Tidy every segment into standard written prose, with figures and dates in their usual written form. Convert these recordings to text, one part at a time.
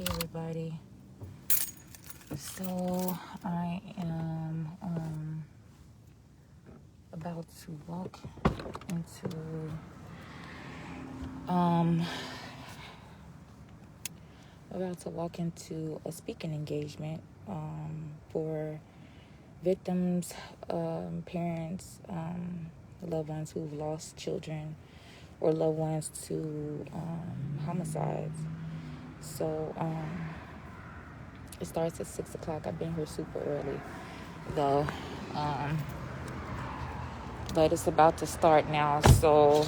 Hey everybody. So I am about to walk into a speaking engagement for victims, parents, loved ones who've lost children or loved ones to homicides. So it starts at 6 o'clock. I've been here super early though. But it's about to start now, so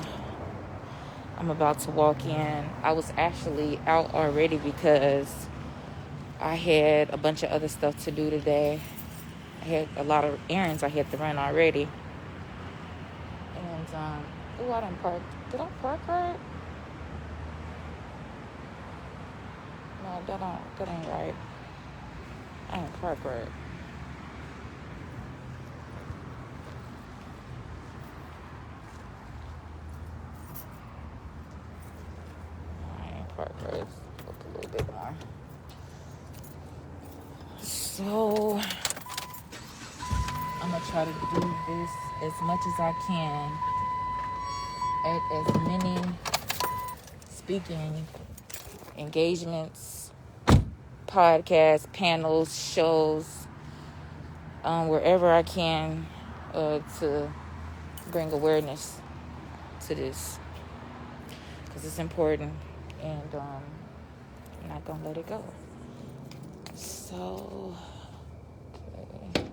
I'm about to walk in. I was actually out already because I had a bunch of other stuff to do today. I had a lot of errands I had to run already. And, I didn't park. Did I park right? No, that ain't right. I didn't park right. Let's look a little bit more. So I'm gonna try to do this as much as I can at as many speaking engagements, podcasts, panels, shows, wherever I can to bring awareness to this, because it's important, and I'm not gonna let it go. So, okay.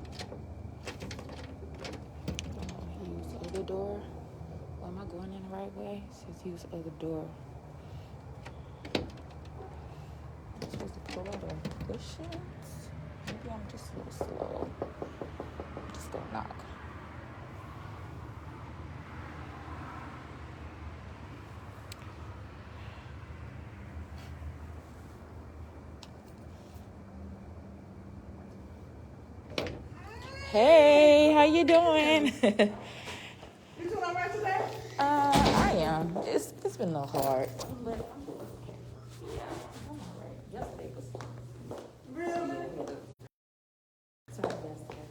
Use other door. Well, am I going in the right way? It says use other door. I'm supposed to pull out of cushions. Maybe I'm just a little slow. I'm just gonna knock. Hey, how you doing? You doing all right today? I am. It's been a little hard. But yeah, I'm all right. Yesterday was Really? sorry yesterday.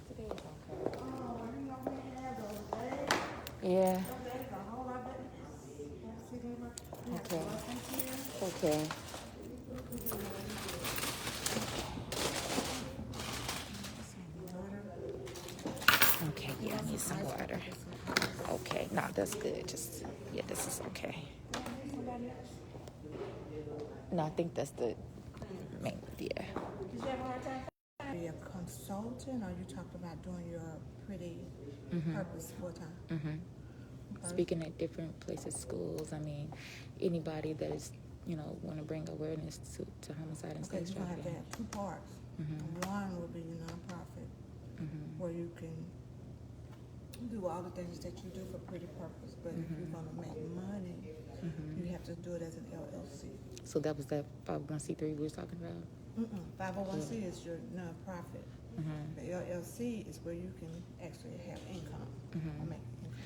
Today was okay. Oh, you know we had those days. Yeah. Those days a whole lot better. Okay. Okay. Okay, yeah, I need some water. Okay, nah, that's good. Just, yeah, this is okay. No, I think that's the main, yeah. Did you have a hard time? Be a consultant, or you talked about doing your pretty purpose full time? Mm-hmm. Speaking at different places, schools, I mean, anybody that is, want to bring awareness to homicide and Okay, sex you're gonna have to trafficking. have two parts. One will be your nonprofit, where you can do all the things that you do for pretty purpose. But if you're gonna make money, you have to do it as an LLC. So that was that 501c3 we were talking about? 501c is your nonprofit. The LLC is where you can actually have income or make income.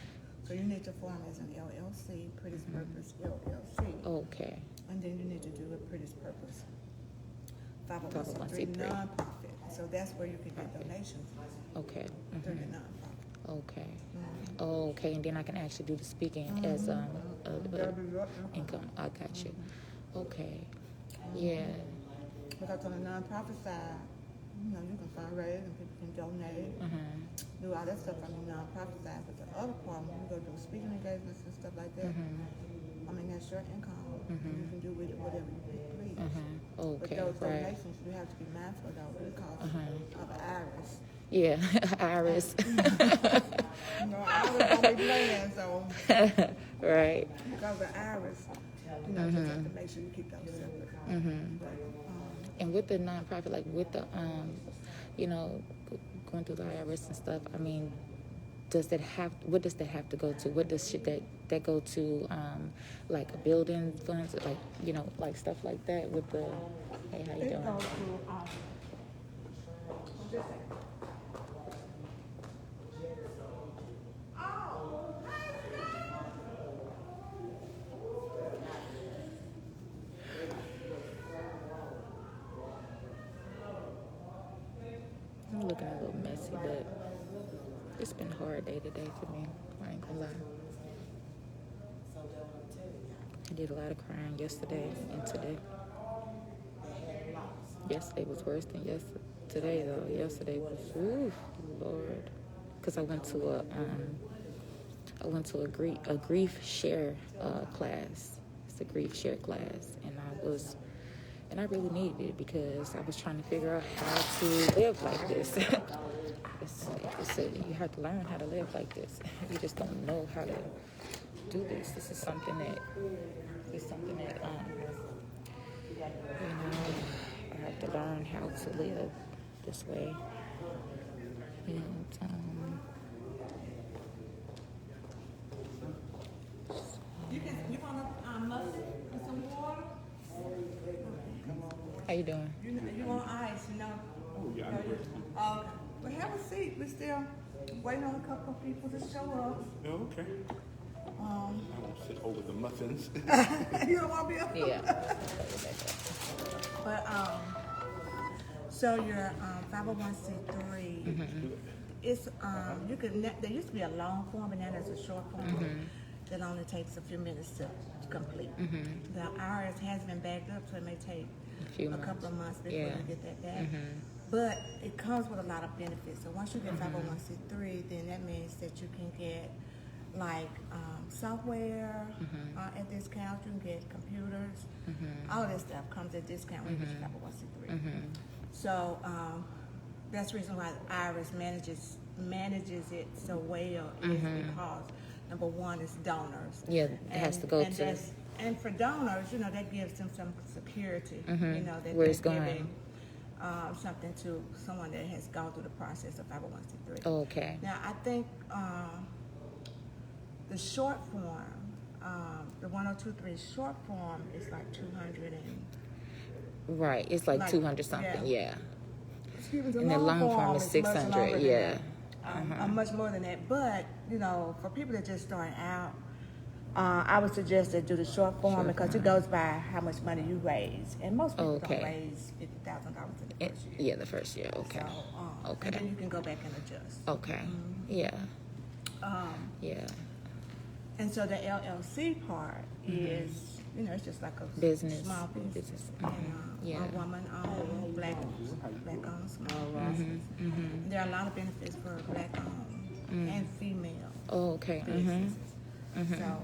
So you need to form as an LLC, Pretty's Purpose LLC, Okay. and then you need to do a Pretty's Purpose 501c3 nonprofit. So that's where you can get donations Okay. through the nonprofit. Okay. Okay, and then I can actually do the speaking as That'll be your income. I got you. Okay. Yeah. Because on the nonprofit side, you can fundraise and people can donate, do all that stuff on the nonprofit side. But the other part, when you go do speaking engagements and stuff like that, I mean, that's your income. You can do with it whatever you please. Okay, But those right. donations, you have to be mindful of because of IRS. Yeah, Iris. IRS don't be playing, so Right. because of IRS, you just have to make sure you keep those separate. And with the nonprofit, like with the going through the IRS and stuff, I mean, what does that have to go to? What does that go to, like building funds, like like stuff like that with the, hey, how you doing? It goes to, hard day today for me. I ain't gonna lie. I did a lot of crying yesterday and today. Yesterday was worse than today though. Yesterday was, ooh, Lord. Because I went to a grief share class. It's a grief share class, and I really needed it because I was trying to figure out how to live like this. You have to learn how to live like this. You just don't know how to do this. This is something that I have to learn how to live this way. And You want a mustard and some water? how you doing? You want ice, you know? Oh, yeah, I'm ready. Well, have a seat. We're still waiting on a couple of people to show up. Oh, okay. I won't sit over the muffins. You don't want to be up? Yeah. But, so your 501c3, it's, there used to be a long form, and now there's a short form that only takes a few minutes to complete. The IRS has been backed up, so it may take a couple of months before you get that back. But it comes with a lot of benefits. So once you get 501c3, then that means that you can get like software at discount. You can get computers. All this stuff comes at discount when you get 501c3. So that's the reason why the IRS manages it so well is because number one is donors. Yeah, it has to go to. And for donors, that gives them some security. That Where it's they're going. giving something to someone that has gone through the process of 501c3. Oh, okay. Now, I think the short form, the 1023 short form is like 200 and... Right, it's like 200 something, yeah. Excuse me, the And the long form is much 600, longer than yeah. that. Much more than that. But, for people that just start out, I would suggest that do the short form because it goes by how much money you raise. And most people don't raise $50,000 in the first year. Yeah, the first year, okay. So, Okay. And then you can go back and adjust. Okay, yeah. Yeah. And so the LLC part is, it's just like a Business. small business. Yeah. A woman-owned, black-owned small business. There are a lot of benefits for black-owned and female Oh, okay. businesses. So, yeah.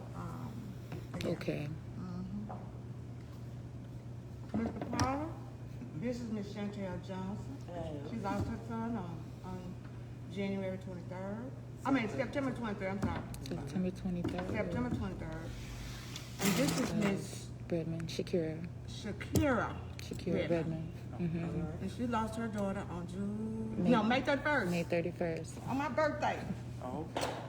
Okay. Mr. Paula, this is Miss Chantel Johnson. She lost her son on January 23rd. I mean, September 23rd, I'm sorry. September 23rd. September 23rd. And this is Miss Redmond, Shakira Redmond. Redmond. And she lost her daughter on May 31st. May 31st. On my birthday. Oh,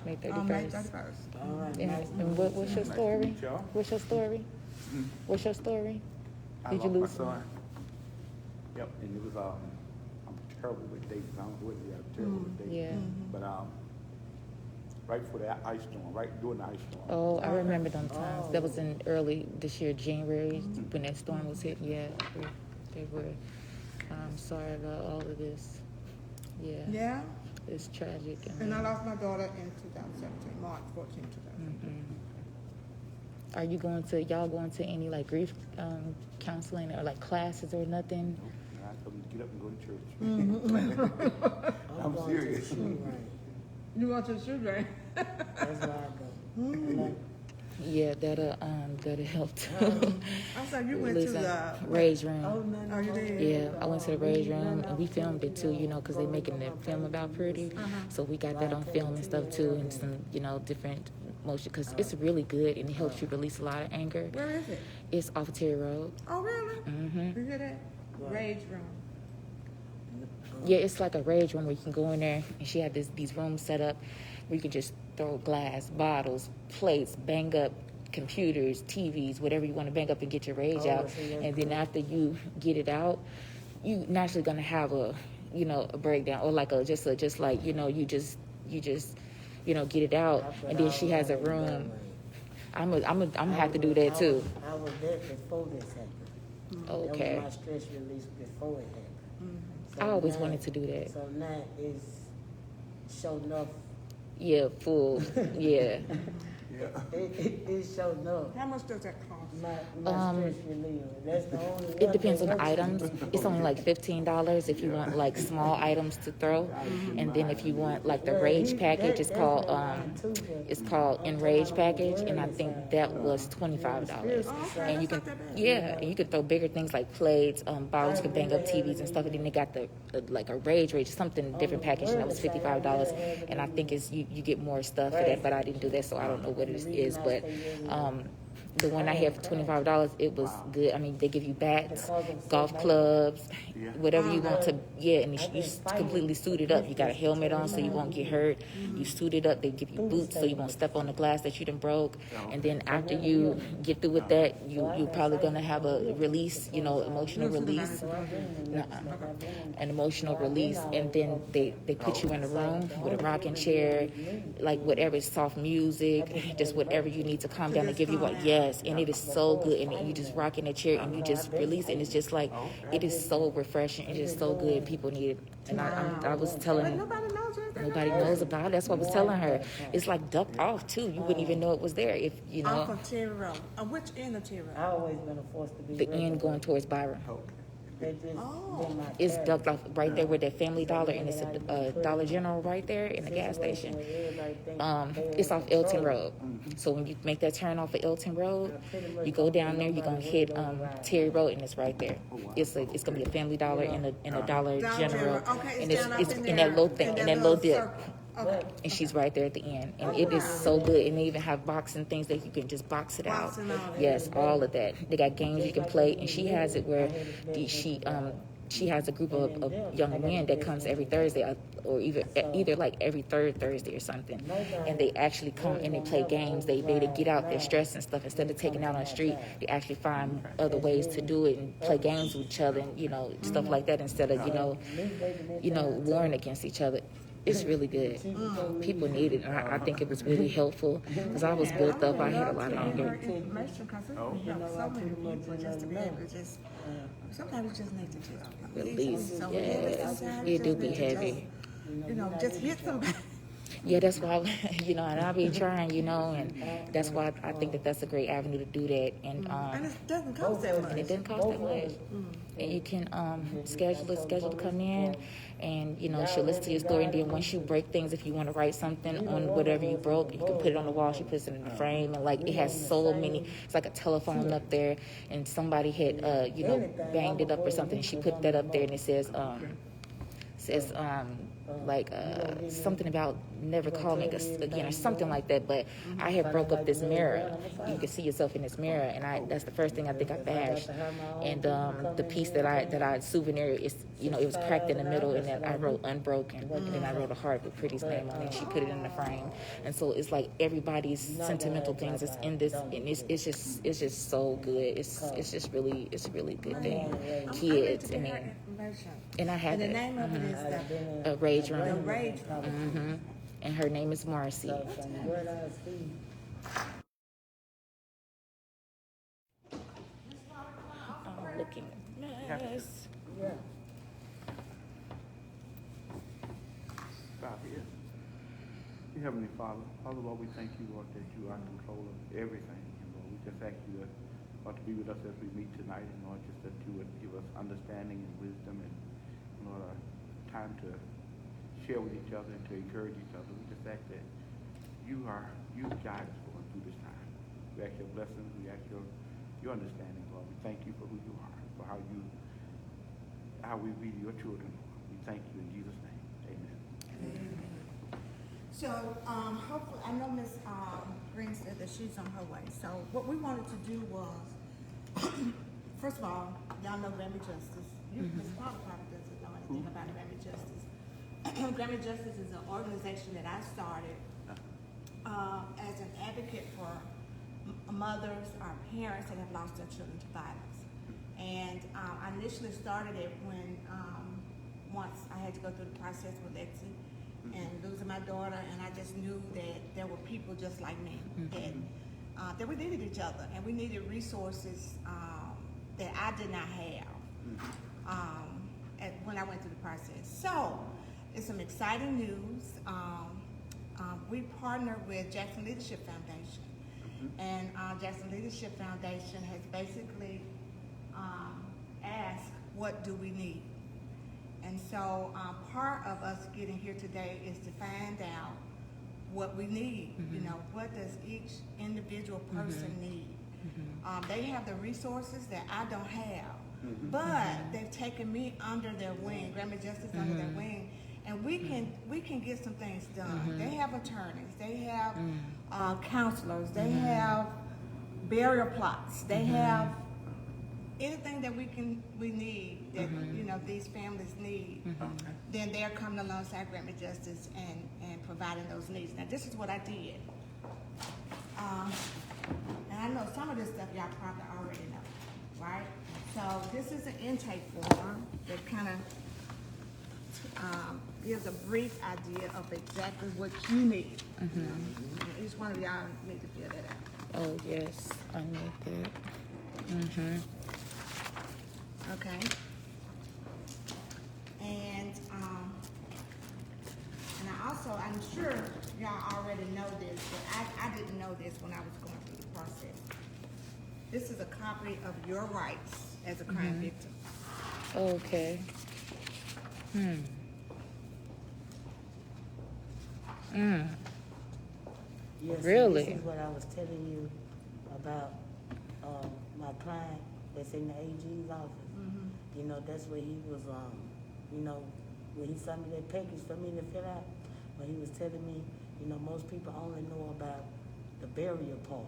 May On May 31st. 31st. And what's your story? y'all. What's your story? What's your story? Did you lost lose my son? Yep, and it was, I'm terrible with dates. I don't know what it is. I'm terrible with dates. Yeah. But right before the ice storm, right during the ice storm. Oh, I remember them times. That was in early this year, January, when that storm was hitting. Yeah, they were. I'm sorry about all of this. Yeah. Yeah. It's tragic. And I lost my daughter in 2017, March 14, 2017. Are you y'all going to any like grief counseling or like classes or nothing? I told him to get up and go to church. I'm serious. You want your sugar? That's where I go. Yeah, that'll help too. I said you went to the Rage Room. Oh, you did? Yeah, I went to the Rage Room and we filmed it too, because they making the film about Pretty. So we got that on film and stuff too, and some, different motion, because it's really good and it helps you release a lot of anger. Where is it? It's off of Terry Road. Oh, really? You hear that? Rage Room. Yeah, it's like a rage room where you can go in there, and she had these rooms set up where you can just throw glass, bottles, plates, bang up computers, TVs, whatever you want to bang up and get your rage out. And then after you get it out, you naturally gonna have a breakdown or like you just get it out. And then she has a room. I'm gonna have to do that too. I was there before this happened. Okay. That was my stress release before it happened. So I always now- wanted to do that. So now it's show enough Yeah, full. Yeah. It showed up. How much does that cost? My stress reliever. That's the only one. It depends on that the works. items. It's only like $15 if you want like small items to throw, and then if you want like the Rage package, it's called Enrage package, and I think that was $25. And you can and you could throw bigger things like plates, bottles, you can bang up TVs and stuff. And then they got the like a Rage something different package, and that was $55. And I think it's you get more stuff for that, but I didn't do that, so I don't know what it is. But the one I had for $25, it was good. I mean, they give you bats, golf clubs, whatever you want to. And you completely suited up. You got a helmet on so you won't get hurt. You suited up. They give you boots so you won't step on the glass that you done broke. And then after you get through with that, you're probably gonna have a release, emotional release, an emotional release. And then they put you in a room with a rocking chair, like whatever, soft music, just whatever you need to calm down and give you what. Yes, and it is so good, and you just rock in the chair and you just release it, and it's just like, it is so refreshing. It is so good. People need it. And I was telling Nobody knows it. nobody knows about it. That's what I was telling her. It's like ducked off too. You wouldn't even know it was there if Off of Terry Road. Which end of Terry Road? I always been a force to be the end going towards Byron. They just been my It's character. ducked off right there where that Family Dollar, and it's a Dollar General right there in the gas station. It's off Elton Road. So when you make that turn off of Elton Road, you go down there, you're gonna hit Terry Road, and it's right there. It's gonna be a Family Dollar and a Dollar General, Okay, and down up it's in in there, that low thing, in that low dip. circle. Okay. And she's right there at the end, and it is so good. And they even have boxing things that you can just box it out. Boxing all that. Yes, all of that. They got games you can play, and she has it where she has a group of young men that comes every Thursday, or either like every third Thursday or something, and they actually come and they play games. They get out their stress and stuff instead of taking out on the street. They actually find other ways to do it and play games with each other, and stuff like that instead of warring against each other. It's really good. People need it. And I think it was really helpful because I was built up. I had a lot of anger. Information, because it so many people just to be able to just. Sometimes you just need to just Release. So Yes, sometimes it you do just be need to heavy. just hit somebody. Yeah, that's why, and I be trying, and that's why I think that's a great avenue to do that. And And it doesn't cost that much. and it doesn't cost that much. And you can schedule to come in, and she'll listen to your story. And then once you break things, if you want to write something on whatever you broke, you can put it on the wall. She puts it in the frame, and like it has so many. It's like a telephone up there, and somebody had banged it up or something. And she put that up there, and it says something about never call me again or something like that. But I had broke up this mirror. You can see yourself in this mirror, and that's the first thing I think I bashed. And the piece that I souvenir is it was cracked in the middle, and then I wrote unbroken, and then I wrote a heart with Pretty's name on it. And she put it in the frame, and so it's like everybody's sentimental things is in this, and it's just so good. It's just really a really good thing. Kids, and I have And the it. name of it is A Rage the Room. Rage Room. And her name is Marcy. From what I see. I'm looking a mess. Yeah. Stop here. Dear Heavenly Father, Lord, we thank you, Lord, that you are in control of everything. And Lord, we just ask you, Lord, to be with us as we meet tonight, and Lord, just that you would give us understanding and wisdom, and Lord, time to share with each other and to encourage each other. We just ask that you guide us going through this time. We ask your blessings. We ask your understanding, Lord. We thank you for who you are, for how we be your children. We thank you in Jesus' name. Amen. So, hopefully, I know Miss Green said that she's on her way. So, what we wanted to do was, first of all, y'all know Grammy Justice. Miss Potter probably doesn't know anything about Grammy Justice. Grammy Justice is an organization that I started as an advocate for mothers or parents that have lost their children to violence. And I initially started it when once I had to go through the process with Lexi and losing my daughter, and I just knew that there were people just like me that we needed each other, and we needed resources that I did not have when I went through the process. So it's some exciting news. we partner with Jackson Leadership Foundation. And Jackson Leadership Foundation has basically asked, what do we need? And so part of us getting here today is to find out what we need. You know, what does each individual person need? They have the resources that I don't have, but they've taken me under their wing, Grandma Justice under their wing, and we can get some things done. They have attorneys, they have counselors, they have burial plots, they have anything that we need that you know these families need. Then they're coming alongside Grandma Justice and providing those needs. Now this is what I did. And I know some of this stuff y'all probably already know, right? So this is an intake form that kind of gives a brief idea of exactly what you need. And each one of y'all need to fill that out. Oh, yes, I need that. Okay. And I'm sure y'all already know this, but I didn't know this when I was going through the process. This is a copy of your rights as a crime victim. Okay. Yes, Really? this is what I was telling you about my client that's in the AG's office. You know, that's where he was, you know, when he sent me that package for me to fill out, but he was telling me, you know, most people only know about the burial part.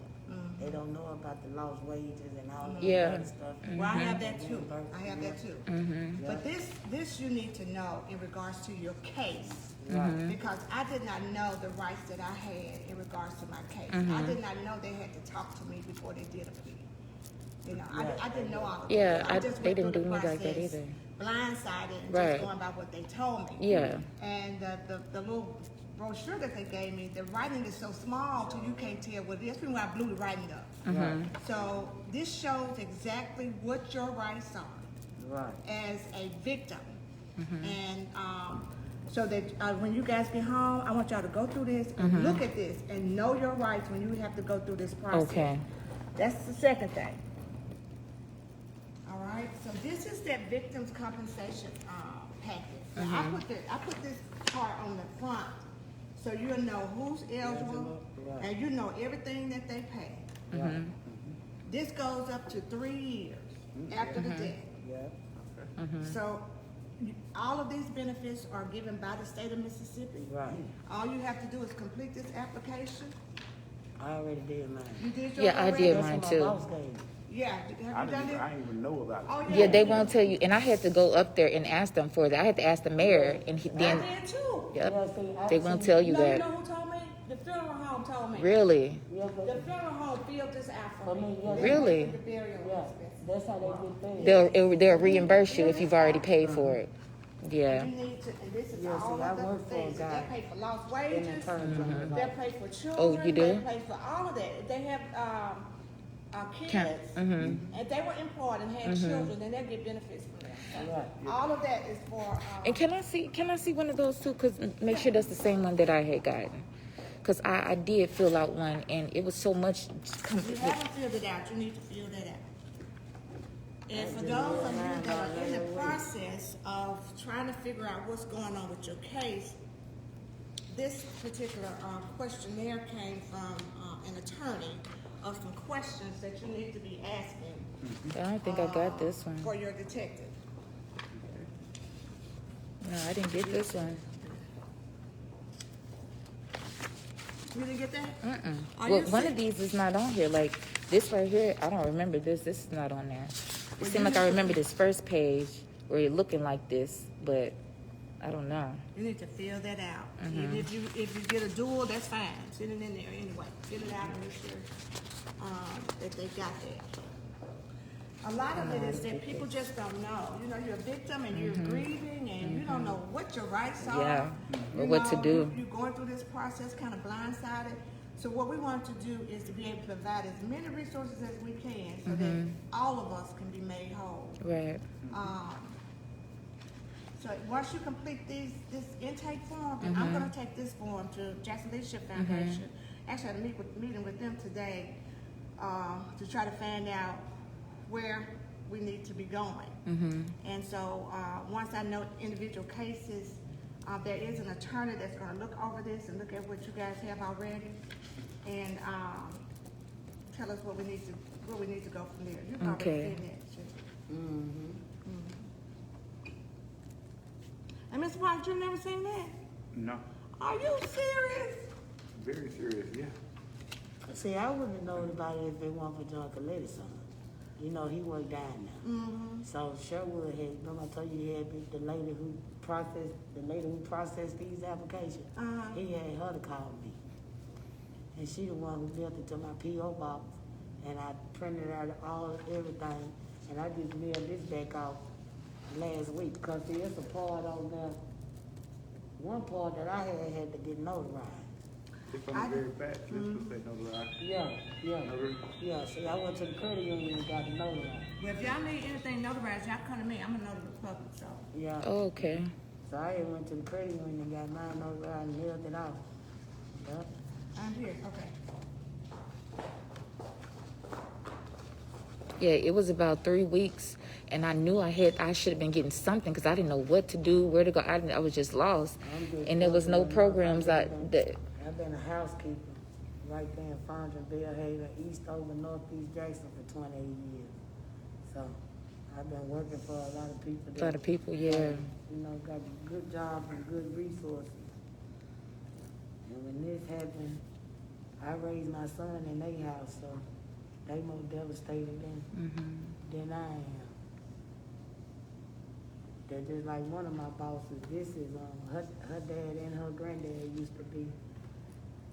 They don't know about the lost wages and all that other stuff. Well, I have that too. I have that too. Yeah. But this you need to know in regards to your case. Because I did not know the rights that I had in regards to my case. I did not know they had to talk to me before they did a plea. You know, I didn't know all of that. Yeah, I just they went didn't through do the me like that process either. blindsided and Right. just going by what they told me. Yeah. And the little brochure that they gave me, the writing is so small till you can't tell what it is. That's when I blew the writing up. So this shows exactly what your rights are Right. as a victim. And so that when you guys get home, I want y'all to go through this and look at this and know your rights when you have to go through this process. Okay. That's the second thing. All right. So this is that victim's compensation packet. Now, I put this part on the front so you'll know who's eligible and you know everything that they pay. This goes up to 3 years after the death. Yeah. So all of these benefits are given by the state of Mississippi. Right. All you have to do is complete this application. I already did mine. You did yours Yeah, I already? did That's mine what too. my boss gave me. Yeah, have you done it? I didn't even know about it. Oh, Yeah, they won't tell you. And I had to go up there and ask them for that. I had to ask the mayor, and then, I did too. yep, Yeah, see, they won't tell you You that. know who told me? The funeral home told me. Really? Yeah, The funeral home filled this out for For me. me, yeah. They Really? went through the burial yeah, expenses. that's how they get paid. They'll reimburse you if you've already paid for it. Yeah. You need to, and this is Yeah, all see, I of the work for a things. guy They pay for lost In wages. the terms of the They law. pay for children. Oh, you do? They pay for all of that. They have kids, and they were employed and had children, and they get benefits from that. So Right. all of that is for. And can I see one of those too? Cause make sure that's the same one that I had gotten. Cause I did fill out one, and it was so much. You haven't filled it out. You need to fill that out. And for those of you that are in the process of trying to figure out what's going on with your case, this particular questionnaire came from an attorney of some questions that you need to be asking I don't think I got this one. for your detective. No, I didn't get this one. You didn't get that? Are Well, you one sick? of these is not on here. Like this right here, I don't remember this. This is not on there. It Well, seemed you like I need to- remember this first page where you're looking like this, but I don't know. You need to fill that out. And if you get a dual, that's fine. Send it in there anyway. Fill it out and make sure that they got that. A lot of it is that people just don't know. You know, you're a victim and you're grieving and you don't know what your rights are. Yeah, You or what to know, do. You're going through this process kind of blindsided. So what we want to do is to be able to provide as many resources as we can so that all of us can be made whole. Right. So once you complete this intake form, then I'm gonna take this form to Jackson Leadership Foundation. Actually, I had a meeting with them today to try to find out where we need to be going. And so once I know individual cases, there is an attorney that's gonna look over this and look at what you guys have already and tell us where we need to go from there. You've already Okay. seen that, Jim. And Mr. White, you never seen that? No, Are you serious? very serious, yeah. See, I wouldn't have known about it if it weren't for John Coletti's son. You know, he worked down now. So Sherwood had, remember I told you he had the lady who processed these applications. He had her to call me. And she the one who built it to my P.O. box. And I printed out everything. And I just mailed this back out last week. Cause see, it's a part on there. One part that I had to get notarized. It's on the very back, just to say notarized. Yeah. Notary. Yeah, see, I went to the credit union and got it notarized. Well, if y'all need anything notarized, y'all come to me. I'm a notary public, so. Yeah. Okay. So I went to the credit union and got mine notarized and mailed it out. Yep. I'm here, okay. Yeah, it was about 3 weeks, and I knew I should have been getting something because I didn't know what to do, where to go. I was just lost, and there was no programs. I've been a housekeeper right there in Fondren, Bellhaven, Eastover, Northeast Jackson for 28 years. So I've been working for a lot of people. A lot of people, yeah. You know, got good jobs and good resources. And when this happened, I raised my son in their house, so they more devastated than I am. They're just like one of my bosses. This is her dad and her granddad used to be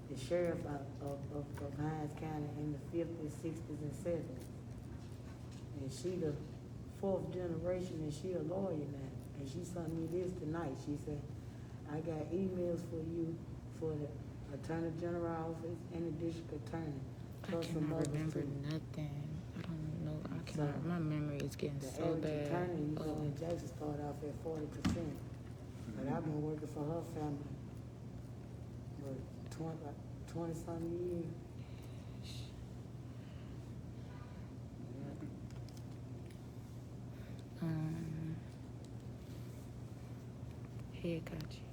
the sheriff of Hines County in the 50s, 60s, and 70s. And she the 4th generation, and she a lawyer now. And she sent me this tonight. She said, I got emails for you for the Attorney General office and the district attorney. I cannot remember nothing. I don't know. My memory is getting so average bad. attorney, you know, in Jackson started off at 40%. But I've been working for her family for 20-some years. Here, got you.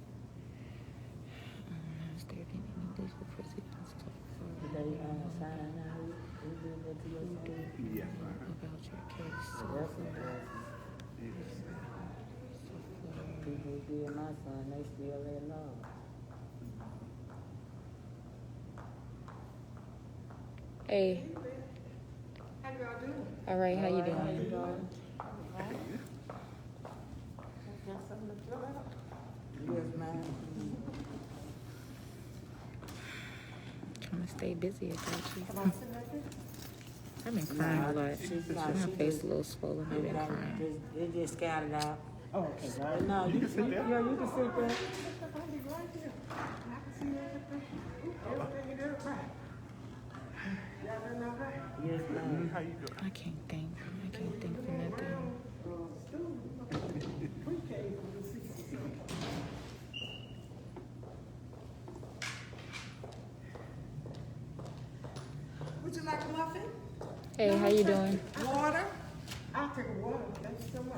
Has there been any legal proceedings so far? Did they sign out? Who did that to your son? Yes, About your case so That's far? impressive. People who did my son, they still in love. Hey. How y'all doing? All right, how you How you doing? doing? Got something to fill out? Yes, ma'am. Trying to stay busy, I got you. Come on, sit right there. I've been crying a lot. My she face just- a little swollen. I've been crying. It just scattered out. Oh, okay. But no, you can sit there. Yeah, you can sit there. I'll be right here. I can see everything. Everything you do right. Y'all doing all right? Yes, ma'am. How you doing? I can't think. I can't think for nothing. Would you like a muffin? Hey, how you doing? Water? I'll take a water. Thank you so much.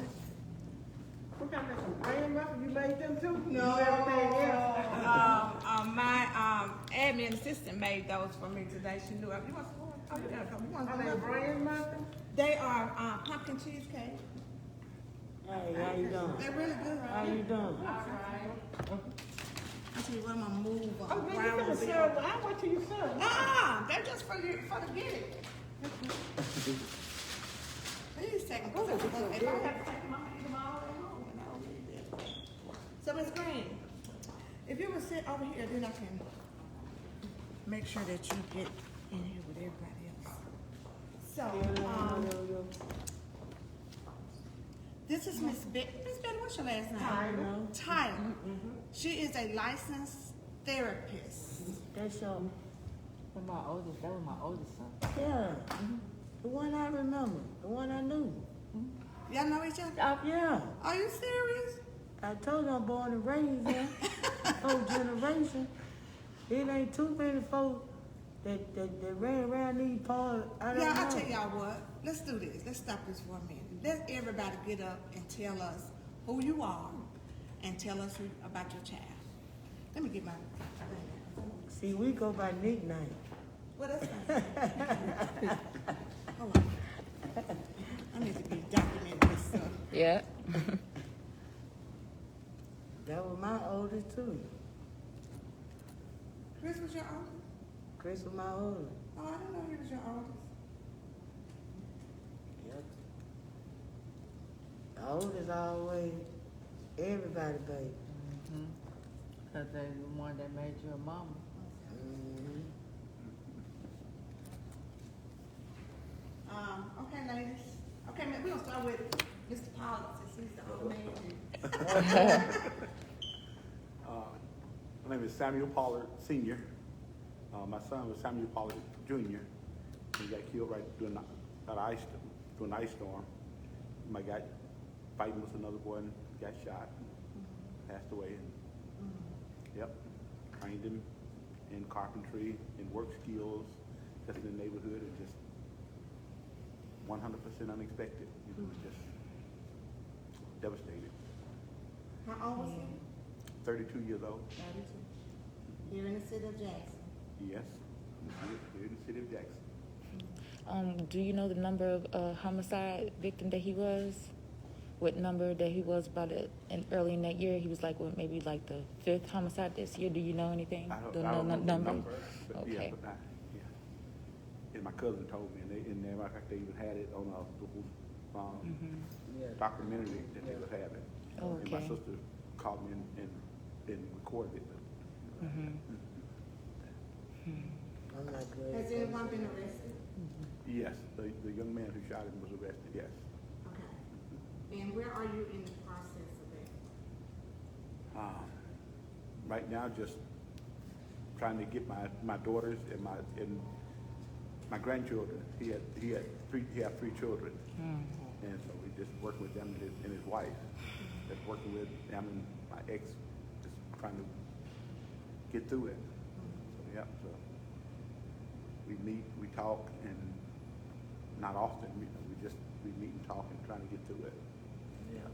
What kind of some brand muffin? You made them too? No. Everything else? My admin assistant made those for me today. She knew. You want some water? Oh, you gotta come. You want some brand muffin? They are pumpkin cheesecake. Hey, how you doing? They're really good. How you doing? I tell you what, I'm gonna move on. Oh, man, you finna serve. I wait till you serve. They're just for you, for the get it. Please take them. If I have to take them, I'll eat them all at home, and I don't need that. So, Ms. Green, if you would sit over here, then I can make sure that you get in here with everybody else. So, this is Miss Betty. Miss Betty, what's your last name? Tyler. She is a licensed therapist. That's your, That was my oldest son. yeah. The one I remember, the one I knew. Y'all know each other? Yeah. Are you serious? I told you I'm born and raised here. Whole generation. It ain't too many folks that ran around these parts. I don't know. Yeah, I tell y'all what. Let's do this. Let's stop this for a minute. Let everybody get up and tell us who you are and tell us about your child. Let me get my thing out. See, we go by nickname. Well, that's fine. Hold on. I need to be documenting this stuff. Yeah. That was my oldest too. Chris was your oldest? Chris was my oldest. Oh, I didn't know he was your oldest. Yep. The oldest always everybody baby. Cause they the one that made you a mama. Mm-hmm. Okay, ladies. Okay, man, we're gonna start with Mr. Pollard since he's the old man. My name is Samuel Pollard Sr. My son was Samuel Pollard Jr. He got killed right during an ice storm. My guy fighting with another boy and got shot, passed away. Yep, trained him in carpentry, in work skills, just in the neighborhood, and just 100% unexpected. He was just devastated. How old was he? 32 years old. 32. Here in the city of Jackson. Yes, here in the city of Jackson. Do you know the number of homicide victim that he was? What number that he was about it? And early in that year, he was like, what, maybe like the 5th homicide this year. Do you know anything? I don't know the number, but Okay. yeah. And my cousin told me, and matter of fact, they even had it on a Yeah. documentary that they was having. Oh, And my okay. sister called me and recorded it. I'm not good. Has anyone been arrested? Yes, the young man who shot him was arrested, yes. Okay. And where are you in the process of that? Right now, just trying to get my daughters and my grandchildren. He had 3 children, and so we just working with them and his wife. Just working with them and my ex, just trying to get through it. So yeah, so we meet, we talk, and not often. We meet and talk and trying to get through it. Yeah.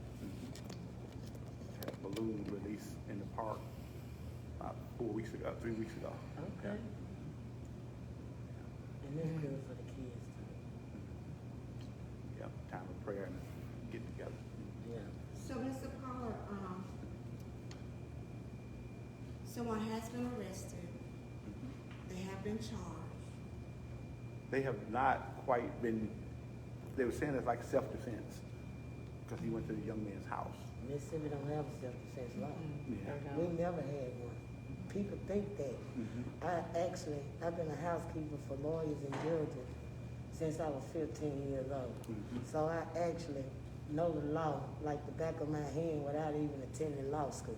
Had a balloon release in the park about 3 weeks ago. Okay. And it's good for the kids too. Yeah, time of prayer and get together. Yeah. So, Mr. Pollard, someone has been arrested. They have been charged. They have not quite been, they were saying it's like self-defense because he went to the young man's house. Mississippi don't have a self-defense law. Yeah. We never had one. People think that. I've been a housekeeper for lawyers in Georgia since I was 15 years old. So I actually know the law like the back of my hand without even attending law school.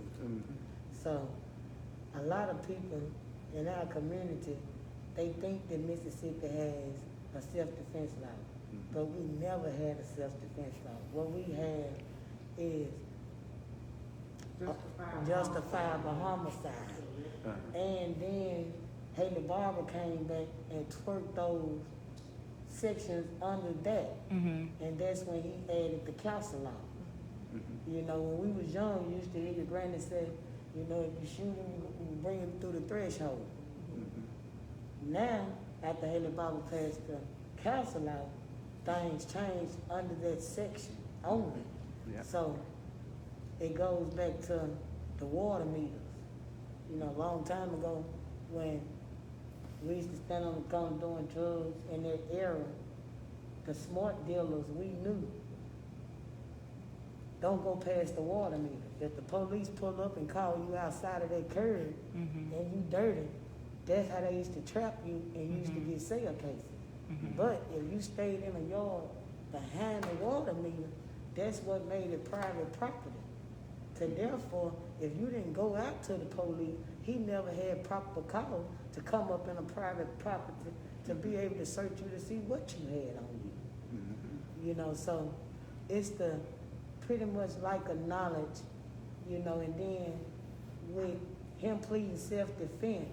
So a lot of people in our community, they think that Mississippi has a self-defense law, but we never had a self-defense law. What we had is justifiable homicide. And then Haley Barber came back and twerked those sections under that. And that's when he added the council law. You know, when we was young, you used to hear your granny say, you know, if you shoot him, you bring him through the threshold. Now, after Haley Barber passed the council law, things changed under that section only. Yeah. So it goes back to the water meters. You know, a long time ago when we used to stand on the corner doing drugs in that era, the smart dealers, we knew, don't go past the water meter. If the police pull up and call you outside of that curb and you dirty, that's how they used to trap you and you used to get sale cases. But if you stayed in a yard behind the water meter, that's what made it private property. So therefore, if you didn't go out to the police, he never had proper cause to come up in a private property to be able to search you to see what you had on you. You know, so it's the pretty much like a knowledge, you know, and then with him pleading self-defense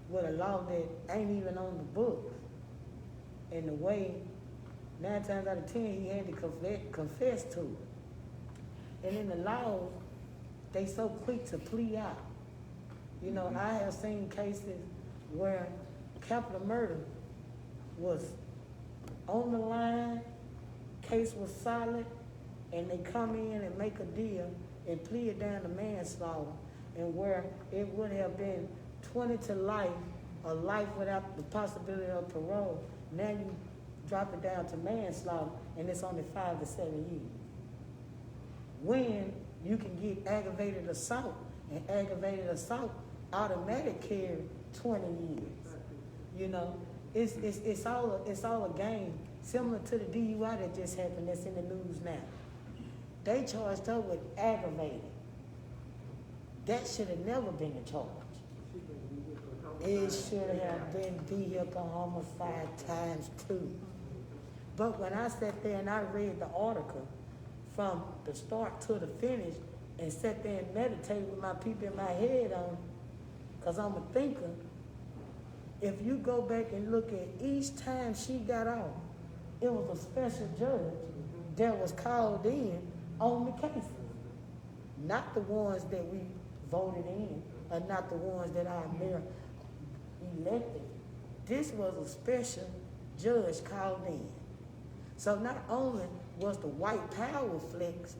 with a law that ain't even on the books, and the way 9 times out of 10 he had to confess to it. And in the laws, they so quick to plea out. You know, I have seen cases where capital murder was on the line, case was solid, and they come in and make a deal and plea it down to manslaughter, and where it would have been 20 to life, or life without the possibility of parole, now you drop it down to manslaughter, and it's only 5 to 7 years. When you can get aggravated assault, and aggravated assault automatic carry 20 years. You know, it's all a game, similar to the DUI that just happened that's in the news now. They charged her with aggravated. That should have never been a charge. It should have been vehicle homicide ×2. But when I sat there and I read the article from the start to the finish and sat there and meditated with my people in my head on, because I'm a thinker, if you go back and look at each time she got off, it was a special judge that was called in on the cases. Not the ones that we voted in, or not the ones that our mayor elected. This was a special judge called in. So not only was the white power flexed,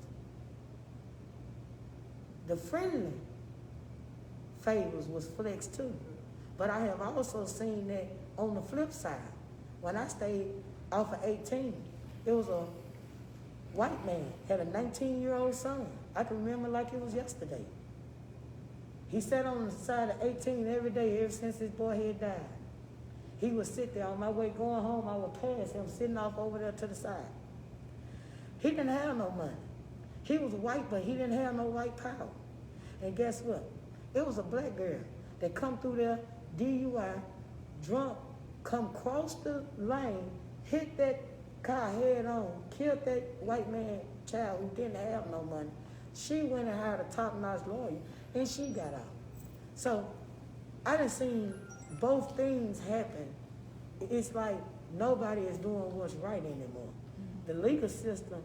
the friendly favors was flexed too. But I have also seen that on the flip side. When I stayed off of 18, it was a white man, had a 19-year-old son. I can remember like it was yesterday. He sat on the side of 18 every day ever since his boy had died. He would sit there on my way going home. I would pass him sitting off over there to the side. He didn't have no money. He was white, but he didn't have no white power. And guess what? It was a black girl that come through there, DUI, drunk, come cross the lane, hit that car head on, killed that white man child who didn't have no money. She went and hired a top-notch lawyer, and she got out. So I done seen both things happen. It's like nobody is doing what's right anymore. The legal system,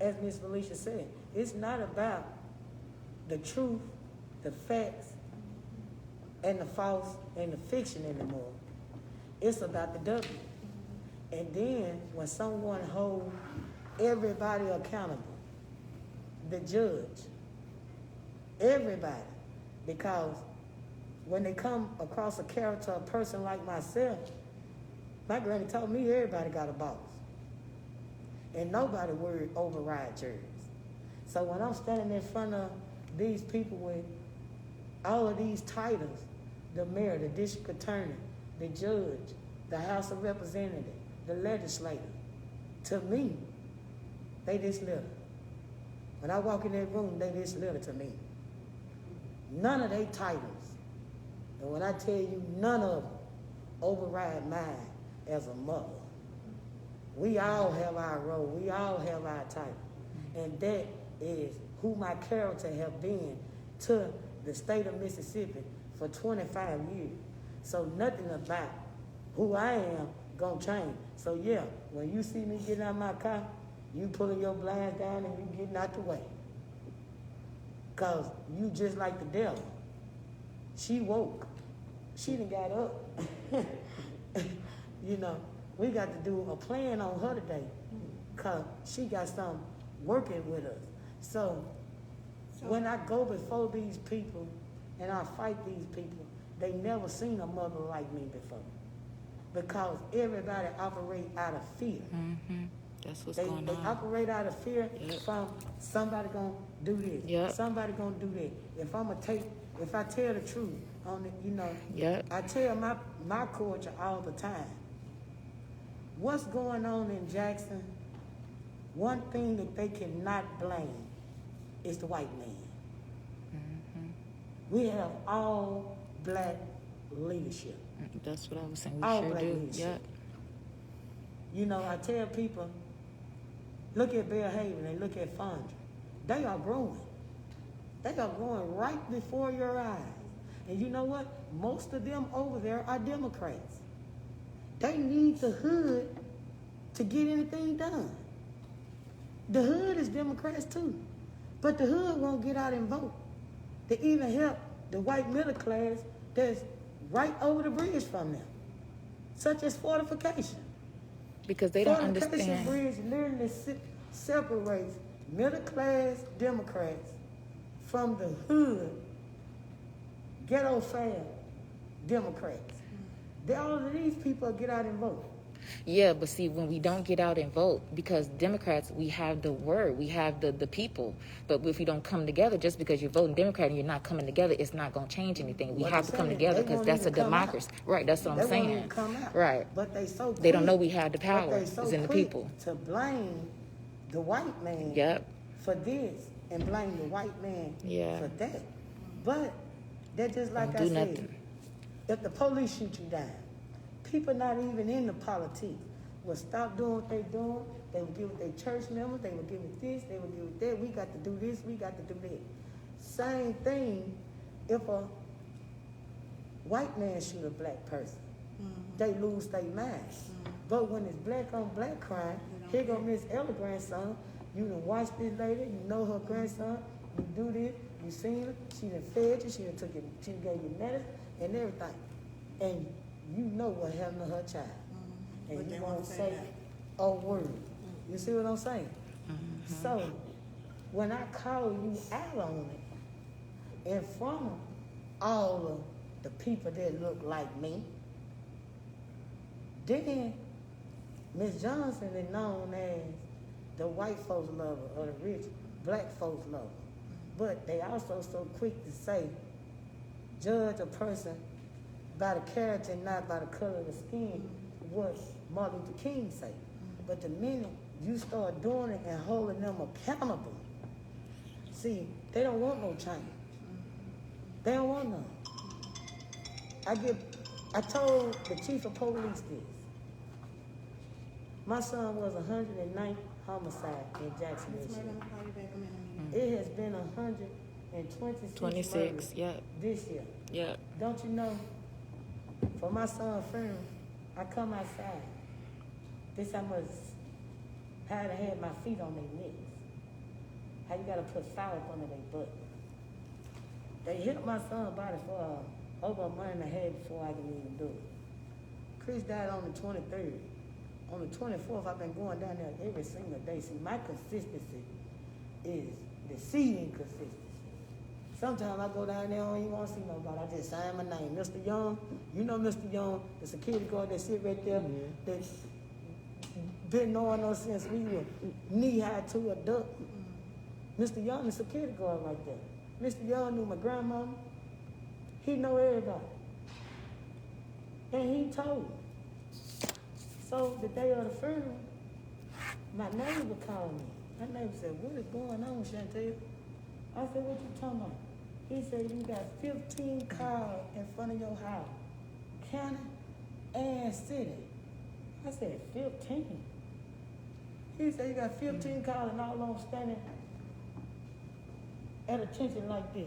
as Ms. Felicia said, it's not about the truth, the facts, and the false and the fiction anymore. It's about the W. And then when someone holds everybody accountable, the judge, everybody, because when they come across a character, a person like myself, my granny told me everybody got a boss. And nobody would override juries. So when I'm standing in front of these people with all of these titles, the mayor, the district attorney, the judge, the House of Representatives, the legislator, to me, they just little. When I walk in that room, they just little to me. None of their titles, and when I tell you none of them, override mine as a mother. We all have our role. We all have our title. And that is who my character have been to the state of Mississippi for 25 years. So nothing about who I am gonna change. So yeah, when you see me getting out of my car, you pulling your blinds down and you getting out the way. Cause you just like the devil. She woke. She done got up. You know, we got to do a plan on her today. Cause she got something working with us. So when I go before these people and I fight these people, they never seen a mother like me before. Because everybody operate out of fear. Mm-hmm. That's what's They going on. operate out of fear from somebody gonna do this. Yep. Somebody gonna do that. If I tell the truth on it, you know, Yep. I tell my culture all the time. What's going on in Jackson? One thing that they cannot blame is the white man. Mm-hmm. We have all black leadership. That's what I was saying. We All sure black do. leadership. Yep. You know, I tell people, look at Bear Haven and look at Fondra. They are growing. They are going right before your eyes. And you know what? Most of them over there are Democrats. They need the hood to get anything done. The hood is Democrats too. But the hood won't get out and vote to even help the white middle class that's right over the bridge from them, such as fortification. Because they don't Fortification understand. bridge literally separates middle class Democrats from the hood, ghetto fam Democrats. All of these people get out and vote. Yeah, but see, when we don't get out and vote, because Democrats, we have the word, we have the people. But if we don't come together, just because you're voting Democrat and you're not coming together, it's not going to change anything. We What have I'm to come saying, together they because won't that's a even come democracy. out. Right, that's what They I'm won't even saying. come out. Right. But they so They don't quick- know we have the but power. they so It's in the quick people. to blame the white man Yep. for this and blame the white man Yeah. for that. But they're just like Don't I do said. nothing. If the police shoot you down, people not even in the politics will stop doing what they doing. They will give it their church members. They will give it this. They will give it that. We got to do this. We got to do that. Same thing if a white man shoot a black person. They lose their minds. But when it's black on black crime, here go Miss Ella grandson. You done watch this lady. You know her grandson. You do this. You seen her. She done fed you. She done took you. She done gave you medicine and everything. And you know what happened to her child. And But you they won't won't say say that. a word. You see what I'm saying? So when I call you out on it, in front of all of the people that look like me, then Miss Johnson is known as the white folks lover or the rich black folks lover. But they also so quick to say, judge a person by the character and not by the color of the skin, what Martin Luther King say. But the minute you start doing it and holding them accountable, see, they don't want no change. They don't want none. I told the chief of police this. My son was 109th homicide in Jacksonville. Miss Murray, I'm gonna call you back in a minute. It has been 126 26, murders yep. this year. Yep. Don't you know, for my son's funeral, I come outside. This how much, how I had my feet on their necks. How you gotta put salt up under their butt. They hit my son's body for over a month and a half before I can even do it. Chris died on the 23rd. On the 24th, I've been going down there every single day. See, my consistency is deceiving consistency. Sometimes I go down there, I don't even want to see nobody. I just sign my name. Mr. Young, you know Mr. Young, the security guard that sit right there, that's been knowing us since we were knee-high to a duck. Mr. Young, the security guard right there. Mr. Young knew my grandmama. He know everybody. And he told me. So the day of the funeral, my neighbor called me. My neighbor said, what is going on, Chantel? I said, what you talking about? He said, you got 15 cars in front of your house, county and city. I said, 15? He said, you got 15 cars and all of them standing at attention like this.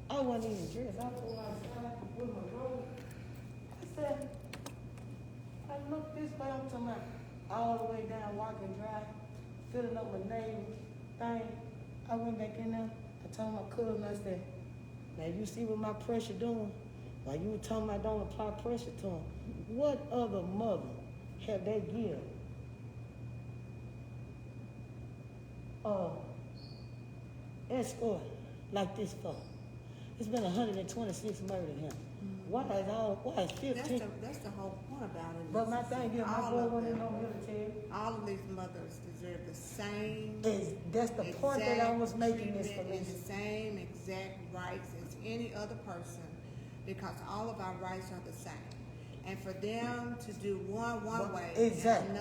I wasn't even dressed. I go outside with my robe. I said, I look this way, I'm talking about all the way down, walking dry, filling up my name thing. I went back in there, I told my cousin, I said, now you see what my pressure doing? While you were talking about don't apply pressure to them, what other mother have they give escort like this for? It's been 126 murder here. Why is 15? That's the whole point about it. But my thing is, my All boy of went in them. on military. All of these mothers deserve the same. That's the point that I was making this for treatment me. and the same exact rights as any other person, because all of our rights are the same. And for them to do one But- way, exactly. and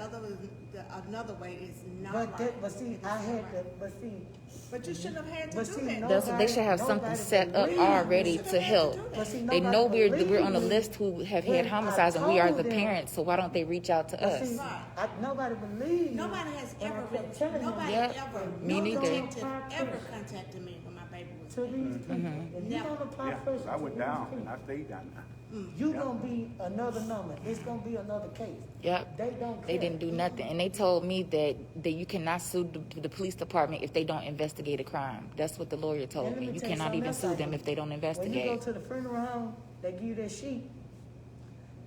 another way is not But right. that, but see, It is I not had right. to. But see, But you shouldn't have had to But do see, that. That's what they should have something set up already to help. But see, They know nobody we're on the believed me list who have when had homicides, and we are the told them. parents. So why don't they reach out to But see, us? nobody believed me. Nobody has when I ever, kept telling them nobody Yep, ever, me no neither. detective ever contacted me when my baby was to born. these people. If you Never. don't apply Yeah, first, I went down and I stayed down there. you gonna be another number. It's gonna be another case. Yep. They don't care. They didn't do nothing, and they told me that you cannot sue the police department if they don't investigate a crime. That's what the lawyer And told let me. me You tell you cannot something even else sue I them did. if they don't When you go investigate. to the funeral home, they give you that sheet.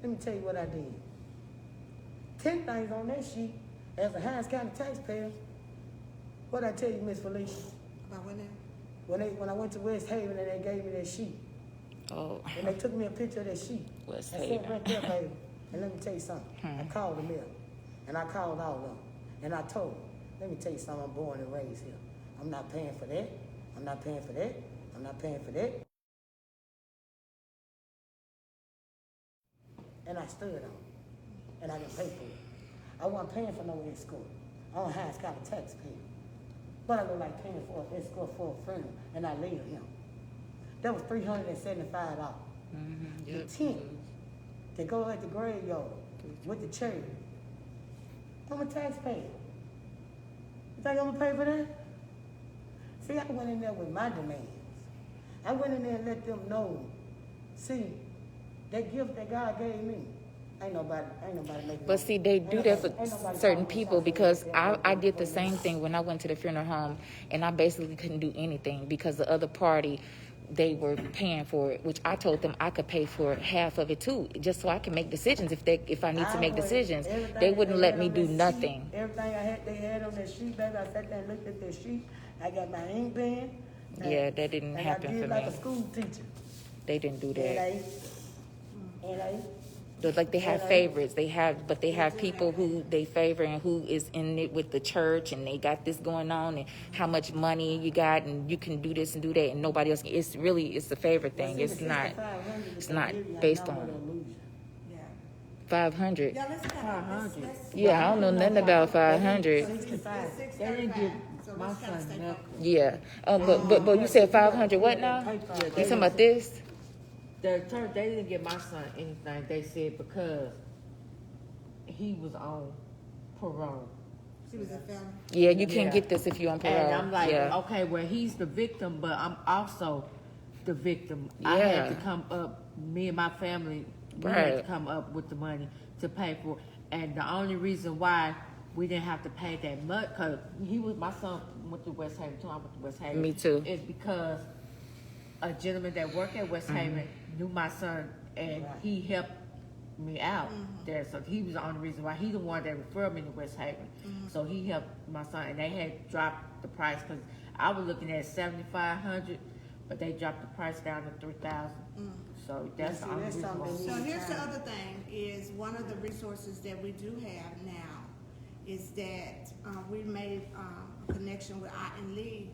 Let me tell you what I did. 10 things on that sheet as a Hines County taxpayer. What I tell you, Miss Felicia? About when now? When I went to West Haven and they gave me that sheet. Oh, And they took me a picture of that sheet. West I said, Haven. right there, baby. And let me tell you something. I called the mill. And I called all of them. And I told them, let me tell you something, I'm born and raised here. I'm not paying for that. I'm not paying for that. I'm not paying for that. And I stood on it. And I didn't pay for it. I wasn't paying for no escort. I don't have got a taxpayer. But I look like paying for an escort for a friend, and I later him. That was $375. The tent to go at the graveyard with the church. I'm a taxpayer. You think I'm gonna pay for that? See, I went in there with my demands. I went in there and let them know. See, that gift that God gave me, ain't nobody making. But see, they do that for certain people because I did the same thing when I went to the funeral home, and I basically couldn't do anything because the other party, they were paying for it, which I told them I could pay for half of it too, just so I can make decisions if I need to make decisions. They wouldn't let me do nothing. Everything they had on that sheet, baby, I sat there and looked at that sheet. I got my ink pen. Yeah, that didn't and happen I did for like me. a school teacher. They didn't do that. And Like they have favorites. They have people who they favor and who is in it with the church, and they got this going on, and how much money you got, and you can do this and do that, and nobody else. It's a favor thing. It's not based on Yeah. 500. Yeah, let's kind of, Yeah, I don't know nothing about 500. 65. They didn't give my son nothing. Yeah, but you said 500. What now? You talking about this? The church, they didn't give my son anything. They said because he was on parole. She was a felon. Yeah, you can't Yeah. get this if you're on parole. And I'm like, yeah. okay, well, he's the victim, but I'm also the victim. I had Yeah. to come up, me and my family, we had Right. to come up with the money to pay for it. And the only reason why we didn't have to pay that much, because my son went to West Haven too, I went to West Haven. Me too. Is because a gentleman that worked at West Haven knew my son, and he helped me out there. So he was the only reason why. He the one that referred me to West Haven. So he helped my son, and they had dropped the price because I was looking at $7,500, but they dropped the price down to $3,000. So that's the only reason why. So here's the other thing, is one of the resources that we do have now is that we made a connection with I and Lee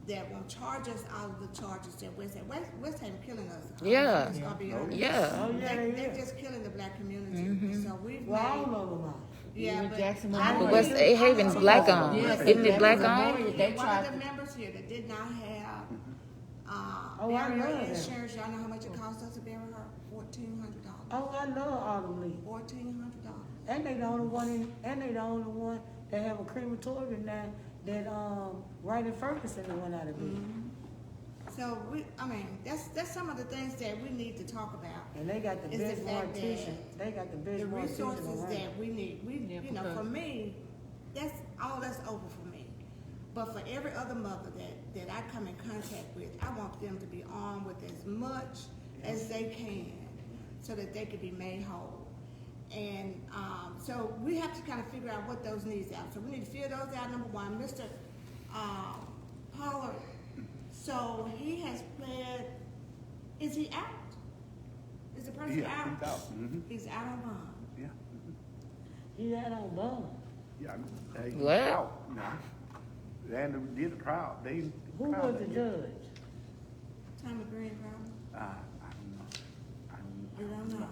that will charge us all of the charges that West Haven killing us. Yeah. I'll be honest. Yeah. They're just killing the black community. So we've Well, all made, of them are. yeah, Even but Jackson I Memorial. But West Haven's black owned. Yeah, If they're black Memorial, owned, they one tried of the to. members here that did not have I barrier know that. insurance, y'all know how much it cost us to bury her? $1,400. Oh, I love Autumn Lee. $1,400. And they the only one that have a crematorium now that right in Ferguson that went out of business. So that's some of the things that we need to talk about. And they got the Is the best fact that mortician. They got the best The mortician resources around. that we need, because- for me, that's open for me. But for every other mother that I come in contact with, I want them to be armed with as much as they can so that they can be made whole. And so we have to kind of figure out what those needs are. So we need to figure those out. Number one, Mr. Pollard. So he has pled. Is he out? Is the person Yeah, out? he's out. He's out on bond. Yeah. He had on bond. Yeah. He's What? out, you know. And they did a trial. Who was the judge? Tommy Green, probably. I don't know. You don't know.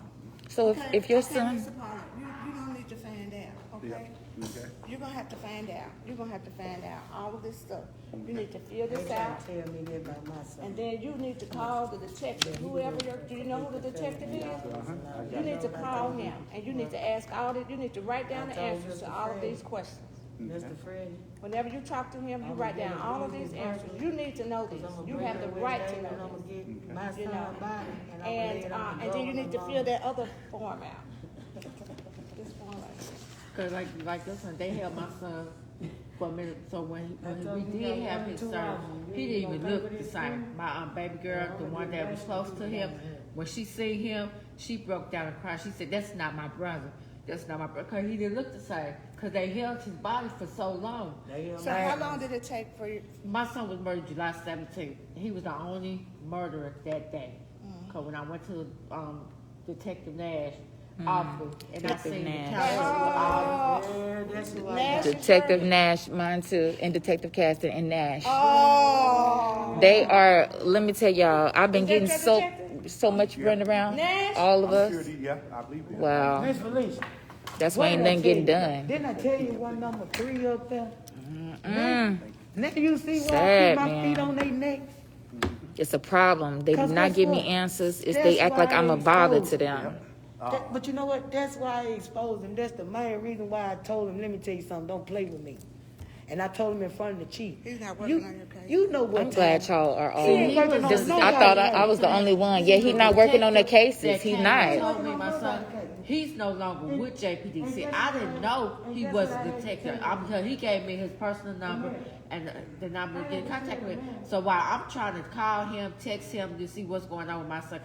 so if your Okay, son, Mr. Pollard, you don't need to find out, okay? Okay. You're gonna have to find out. You're gonna have to find out all of this stuff. You need to fill They this trying out. to tell me that about my son. And then you need to call the detective, whoever do you know who the detective is? You need to call him, and you need to ask all the, you need to write down the answers to all of these questions. Mr. Freddie, Whenever you talk to him, you write down all of these answers. You need to know this. You have the right to know I'm gonna this. get my You son know. body, and I'm gonna lay it on the And then you floor need to with fill my that other form out. This form right here. Cause like this one, they held my son for a minute, so when told we you did you got have 1 his or 2 surgery, hours. he You didn't gonna even pay look for the this same. too? My baby girl, the one that was close to him, when she seen him, she broke down and cried. She said, "That's not my brother. That's not my brother." Cause he didn't look the same. Cause they held his body for so long. They held So my how son. long did it take for you? My son was murdered July 17th. He was the only murderer that day. Cause when I went to Detective Nash office and I Detective seen the Nash. counselor, Yeah, that's who I Nash got. Detective Nash, mine too, and Detective Caston and Nash. Oh. They are. Let me tell y'all, I've been Is that getting your detective? so much running around. Nash? All of I'm sure us. yeah, I believe it. Wow, Miss Felicia. that's why what ain't did I nothing getting tell you? done. Didn't I tell you one number 3 up there? Mm, Now you see why I Sad, keep my man. feet on their neck? it's a problem. They do 'Cause not guess give me what? answers. It's That's they act like why I'm a they bother exposed to them. But you know what? That's why I exposed him. That's the main reason why I told him, let me tell you something, don't play with me. And I told him in front of the chief. He's not working on your case. You know what I'm glad time. y'all are all. He ain't working on This is, I nobody's thought case. I was the only one. Yeah, he's not working on the cases. that He's came and not. told me my son, he's no longer with JPD. See, I didn't know he was a detective because he gave me his personal number and the number to get in contact with. So while I'm trying to call him, text him to see what's going on with my son,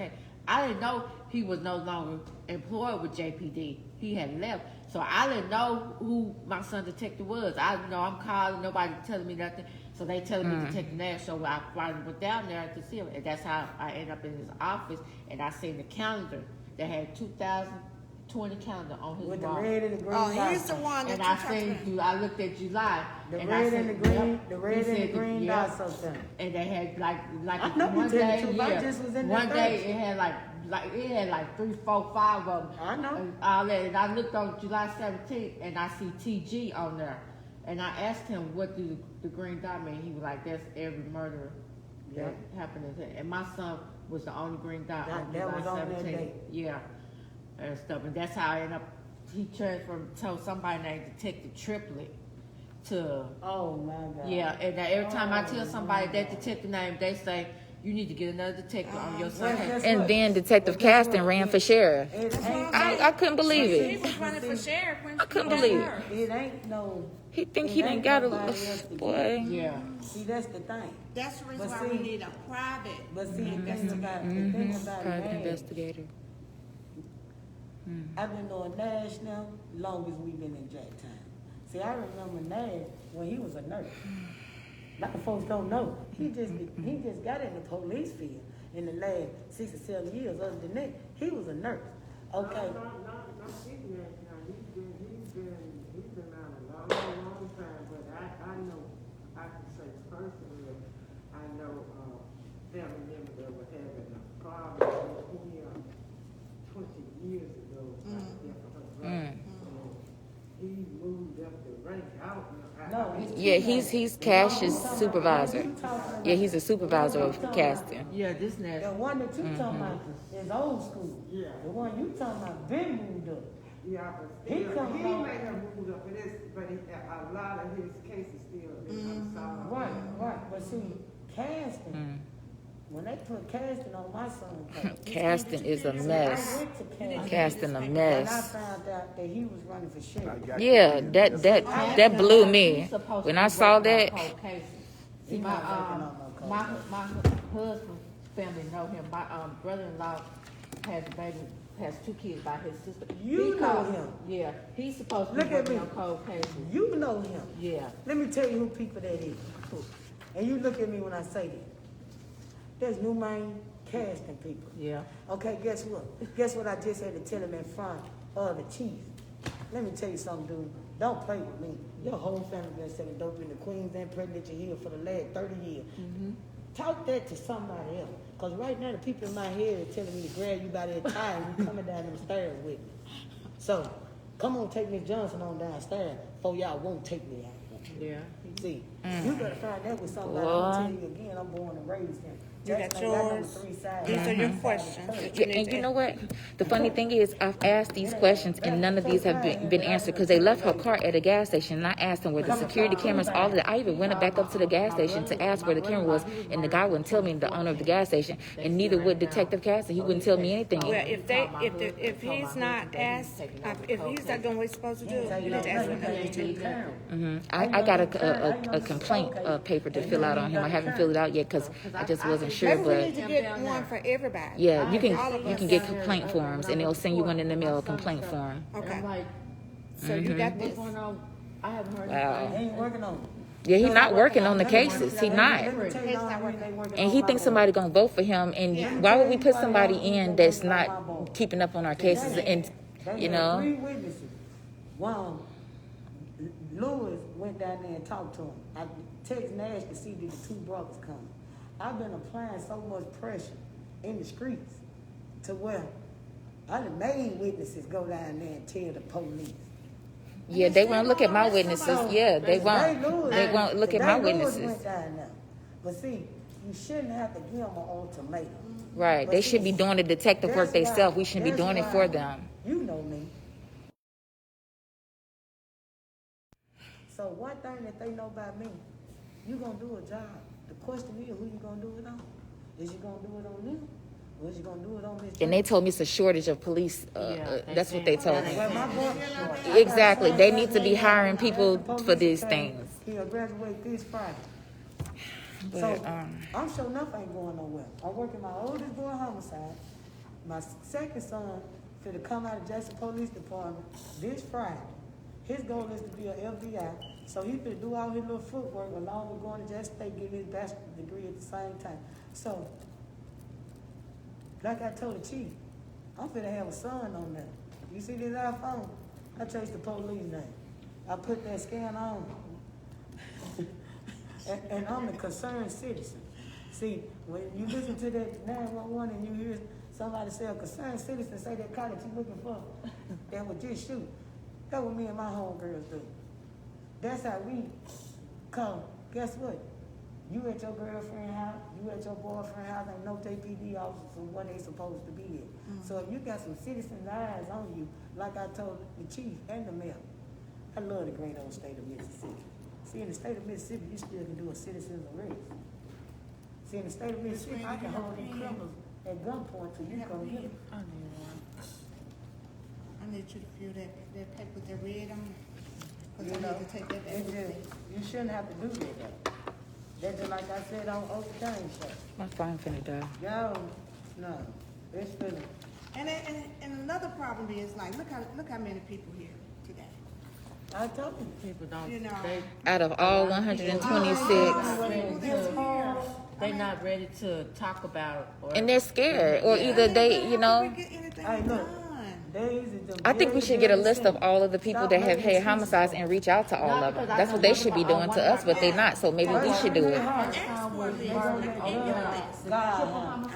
I didn't know he was no longer employed with JPD. He had left. So I didn't know who my son detective was. I know I'm calling, nobody telling me nothing. So they telling me Detective Nash. So I finally went down there to see him. And that's how I ended up in his office. And I seen the calendar that had 2020 calendar on his With the wall. red and the green Oh, he's dots. the one that And you I talked seen, about. I looked at July. The and I red said, and the green, yep. the He red and the said, green yep. dots sometimes. And they had like I know you one tell the day, truth. I just was in one there day Thursday. it had like 3, 4, 5 of them. I know. And all that. And I looked on July 17th and I see TG on there. And I asked him what do the green dot mean. He was like, that's every murder that happened. And my son was the only green dot on That July was on that 17th. day. Yeah, and stuff. And that's how I ended up. He transferred, told somebody named Detective Triplet to. Oh my God. Yeah, and every time I tell somebody that detective name, they say you need to get another detective on your Well, side. guess And what? then Detective Caston ran for sheriff. It ain't, I couldn't believe He it. was running for sheriff when I couldn't he got believe it. hurt. it ain't no. He think it he done ain't got nobody else to a get. boy. Yeah, See, that's the thing. That's the reason But why we see- need a private. But see, the thing about Private Nash, investigator. I've been knowing Nash now long as we've been in Jacktown. See, I remember Nash when he was a nurse. A lot of folks don't know. He just got in the police field in the last 6 or 7 years. Other than that, he was a nurse. Okay. Not speaking that now. He's been out a long time. But I know, I can say personally, I know family members that were having a problem with him 20 years ago. So he moved up the rank. I don't know. No, Yeah, he's Cash's supervisor. Yeah, he's a supervisor of Caston. yeah, this The national. one that you talking about is old school. Yeah. The one you talking about been moved up. Yeah, but He still, come he from- may have moved up, but a lot of his cases still is unsolved. Right. But see, Caston, when they put Caston on my son's case, Caston is a I mess. went to Caston. Caston a And I mess. found out that he was running for sheriff. Yeah, that blew me. When I saw that, See, He my not working on no cold my husband's family know him. My brother-in-law has a baby, has 2 kids by his sister. You He know called- him. Yeah, he's supposed to Look be at working me. on cold cases. You know him. Yeah. Let me tell you who people that is. And you look at me when I say that. There's New Maine Caston people. Yeah. Okay, guess what? Guess what I just had to tell him in front of the chief? Let me tell you something, dude. Don't play with me. Your whole family been selling dope in the Queens and Pregnancy Hill for the last 30 years. Talk that to somebody else. Because right now the people in my head are telling me to grab you by that tie and you coming down them stairs with me. So, Come on, take Miss Johnson on downstairs, before y'all won't take me out. Yeah. See, you better find that with somebody. Boy. I'm gonna tell you again, I'm born and raised him. You got Jackson ain't yours. no 3 sides. These are your questions. that you Yeah, need and to you know ask. what? The funny thing is, I've asked these questions and none of these have been answered because they left her car at a gas station. And I asked them where the security cameras, all of that. I even went back up to the gas station to ask where the camera was, and the guy wouldn't tell me, the owner of the gas station, and neither would Detective Cassie. He wouldn't tell me anything. Well, if he's not asked, if he's not doing what he's supposed to do, you need to ask him that too. I got a complaint paper to fill out on him. I haven't filled it out yet because I just wasn't sure, Maybe we but. need to get one for everybody. Yeah, you All of can us. get complaint forms, and they'll send you one in the mail, a complaint form. Okay, I'm like, so you got what's this. going on? I haven't heard Wow. anything. They ain't working on it. Yeah, he's not working on the cases. He not, Let me tell you the only reason they working and on he my thinks board. somebody gonna vote for him. And why would we put somebody in that's not keeping up on our cases? And They you had know, 3 witnesses. One, Lewis went down there and talked to him. I text Nash to see did the 2 brothers come. I've been applying so much pressure in the streets to where I done made witnesses go down there and tell the police. yeah, they won't look at my witnesses. Yeah, they won't. They won't look at my Today Lewis witnesses. went down there. But see, you shouldn't have to give them an ultimatum. Right? They should be doing the detective work themselves. We shouldn't be doing it for them. You know me. So one thing that they know about me, you gonna do a job. The question is, who you gonna do it on? Is you gonna do it on them? Or is you gonna do it on this? And they told me it's a shortage of police. That's what they told me. Well, my boy, Exactly. They need to be hiring people for these things. He'll graduate this Friday. But, So, I'm sure enough ain't going nowhere. I'm working my oldest boy homicide. My second son finna come out of Jackson Police Department this Friday. His goal is to be an FBI, so he finna do all his little footwork along with going to Jackson State, getting his bachelor's degree at the same time. So, like I told the chief, I'm finna have a son on there. You see this iPhone? I changed the police name. I put that scan on. And I'm a concerned citizen. See, when you listen to that 911 and you hear somebody say a concerned citizen say that college you looking for, that would just shoot. That's what me and my homegirls do. That's how we come. Guess what? You at your girlfriend's house, you at your boyfriend's house, ain't no JPD officers where they supposed to be at. So if you got some citizen eyes on you, like I told the chief and the mayor, I love the great old state of Mississippi. See, in the state of Mississippi, you still can do a citizen's arrest. See, in the state of Mississippi, I can hold these criminals at gunpoint till you come get them. I need you to fill that paper with the red on it. You Cause I know, need to take that it's back. just, you shouldn't have to do that though. That's just like I said on Oak James show. My phone finna die. Y'all, no, it's finna. And another problem is like, look how many people here today. I told you. People don't. You know. Out of all 126, They're not ready to talk about. Or, and they're scared, or either they, you know. Get anything Hey, look, done. days is them I think we very, should get a very list of simple. all of the people Stop that have making had excuses homicides for and it. reach out to all of them. That's what they should be doing to us, but they not. So maybe we should do it.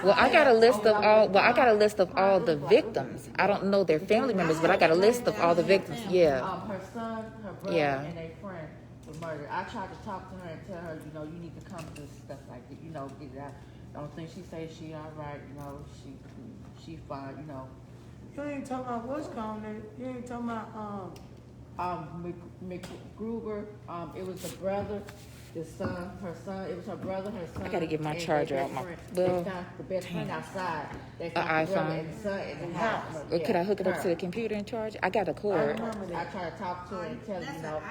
Well, I got a list of all. Well, I got a list of all the victims. I don't know their family members, but I got a list of all the victims. Yeah. her son, her brother, Yeah. and their friend were murdered. I tried to talk to her and tell her, you know, you need to come to stuff like that, you know, get it out. The only thing she says, she all right, you know, she fine, you know. You ain't talking about what's called it. You ain't talking about, McGruber, it was the brother, the son, her son, it was her brother, her son. I gotta get my and charger their out my- best friend. well, They found the best friend outside. They found An the brother iPhone. and the son in the house. Or could I hook it up her. to the computer and charge it? I got a cord. I try to talk to her and tell her, you know,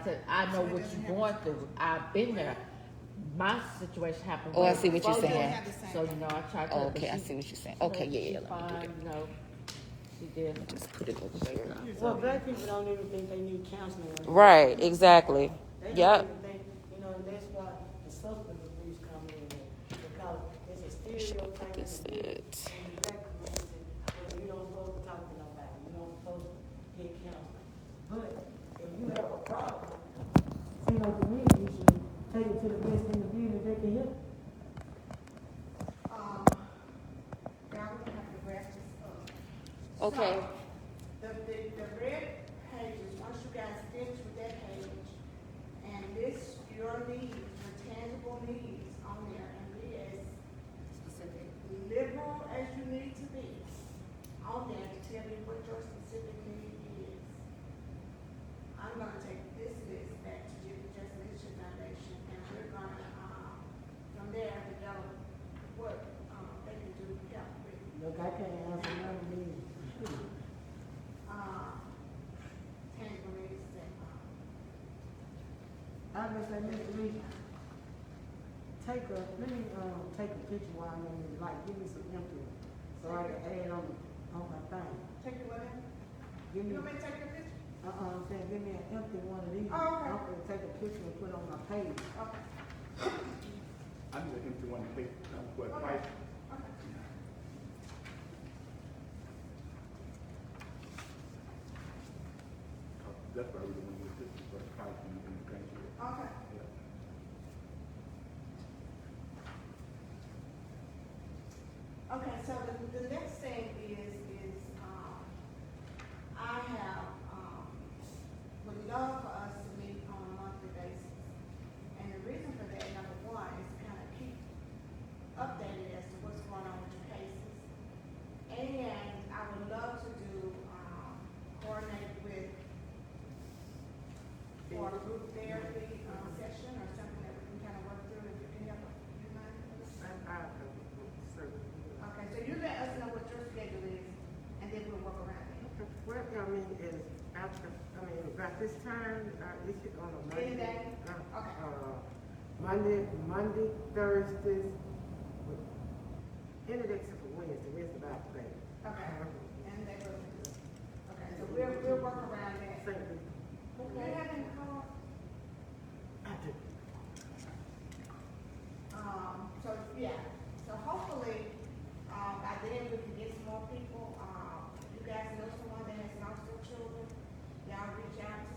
because I know what you're going through. I've been there. My situation happened. Oh, I way see what you're before saying. that. So, you know, I try to. Oh, okay, I see what you're saying. Okay, yeah, let me do that. You know, she did. Just put it over there. well, black people don't even think they need counseling. Right, exactly. They don't Yep. even think, you know, and that's why the substance abuse come in there. Because it's a stereotype in This the it. black community where you don't supposed to talk to nobody. You don't supposed to get counseling. But if you have a problem, seems like to me you should take it to the best individual that can help. Now we're gonna have to wrap this up. Okay. The red needs, your tangible needs on there, and be as Specific. liberal as you need to be on there to tell me what your specific need is. I'm gonna take this list back to the Just Leadership Foundation, and we're gonna, from there, develop what, they can do to help with, Look, I can't answer none of these. tangible needs and, I was like, Mr. Lee, let me take a picture while I'm in the light, give me some empty, so I can add on my thing. take it whatever. Give me, You want me to take your picture? I'm saying, give me an empty one of these. Oh, okay. I'm gonna take a picture and put on my page. Okay. I need an empty one to take, what, Okay. price? Okay. That's why we don't want to use this, but price and you can change it. Okay. Yeah. Okay, so the next thing is, I have, would love for us to meet on a monthly basis. And the reason for that, number one, is to kind of keep updated as to what's going on with your cases. And I would love to do, coordinate with, for a group therapy, session or something that we can kind of work through, if you can help, you mind? Okay, so you let us know what your schedule is, and then we'll work around it. Well, I mean, is after, about this time, is it on a Monday? Any day? Okay. Monday, Thursdays, any day except for Wednesday about today. Okay, and they will, okay, so we'll work around that. Thank you. Do you have any call? I do. So, yeah, so hopefully, by then we can get some more people. You guys know someone that has lost their children, y'all reach out to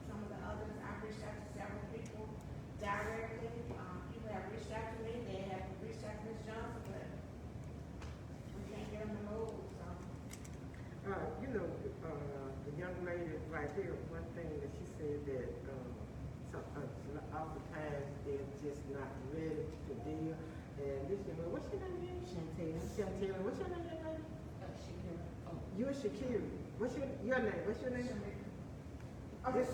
some of the others. I've reached out to several people directly. People have reached out to me, they have reached out to Ms. Johnson, but we can't get them to move, so. The young lady right here, one thing that she said that, oftentimes they're just not ready to deal. And this young lady, what's your name again? Chantel, what's your name again? You're Shakira. What's your name? What's your name? Okay,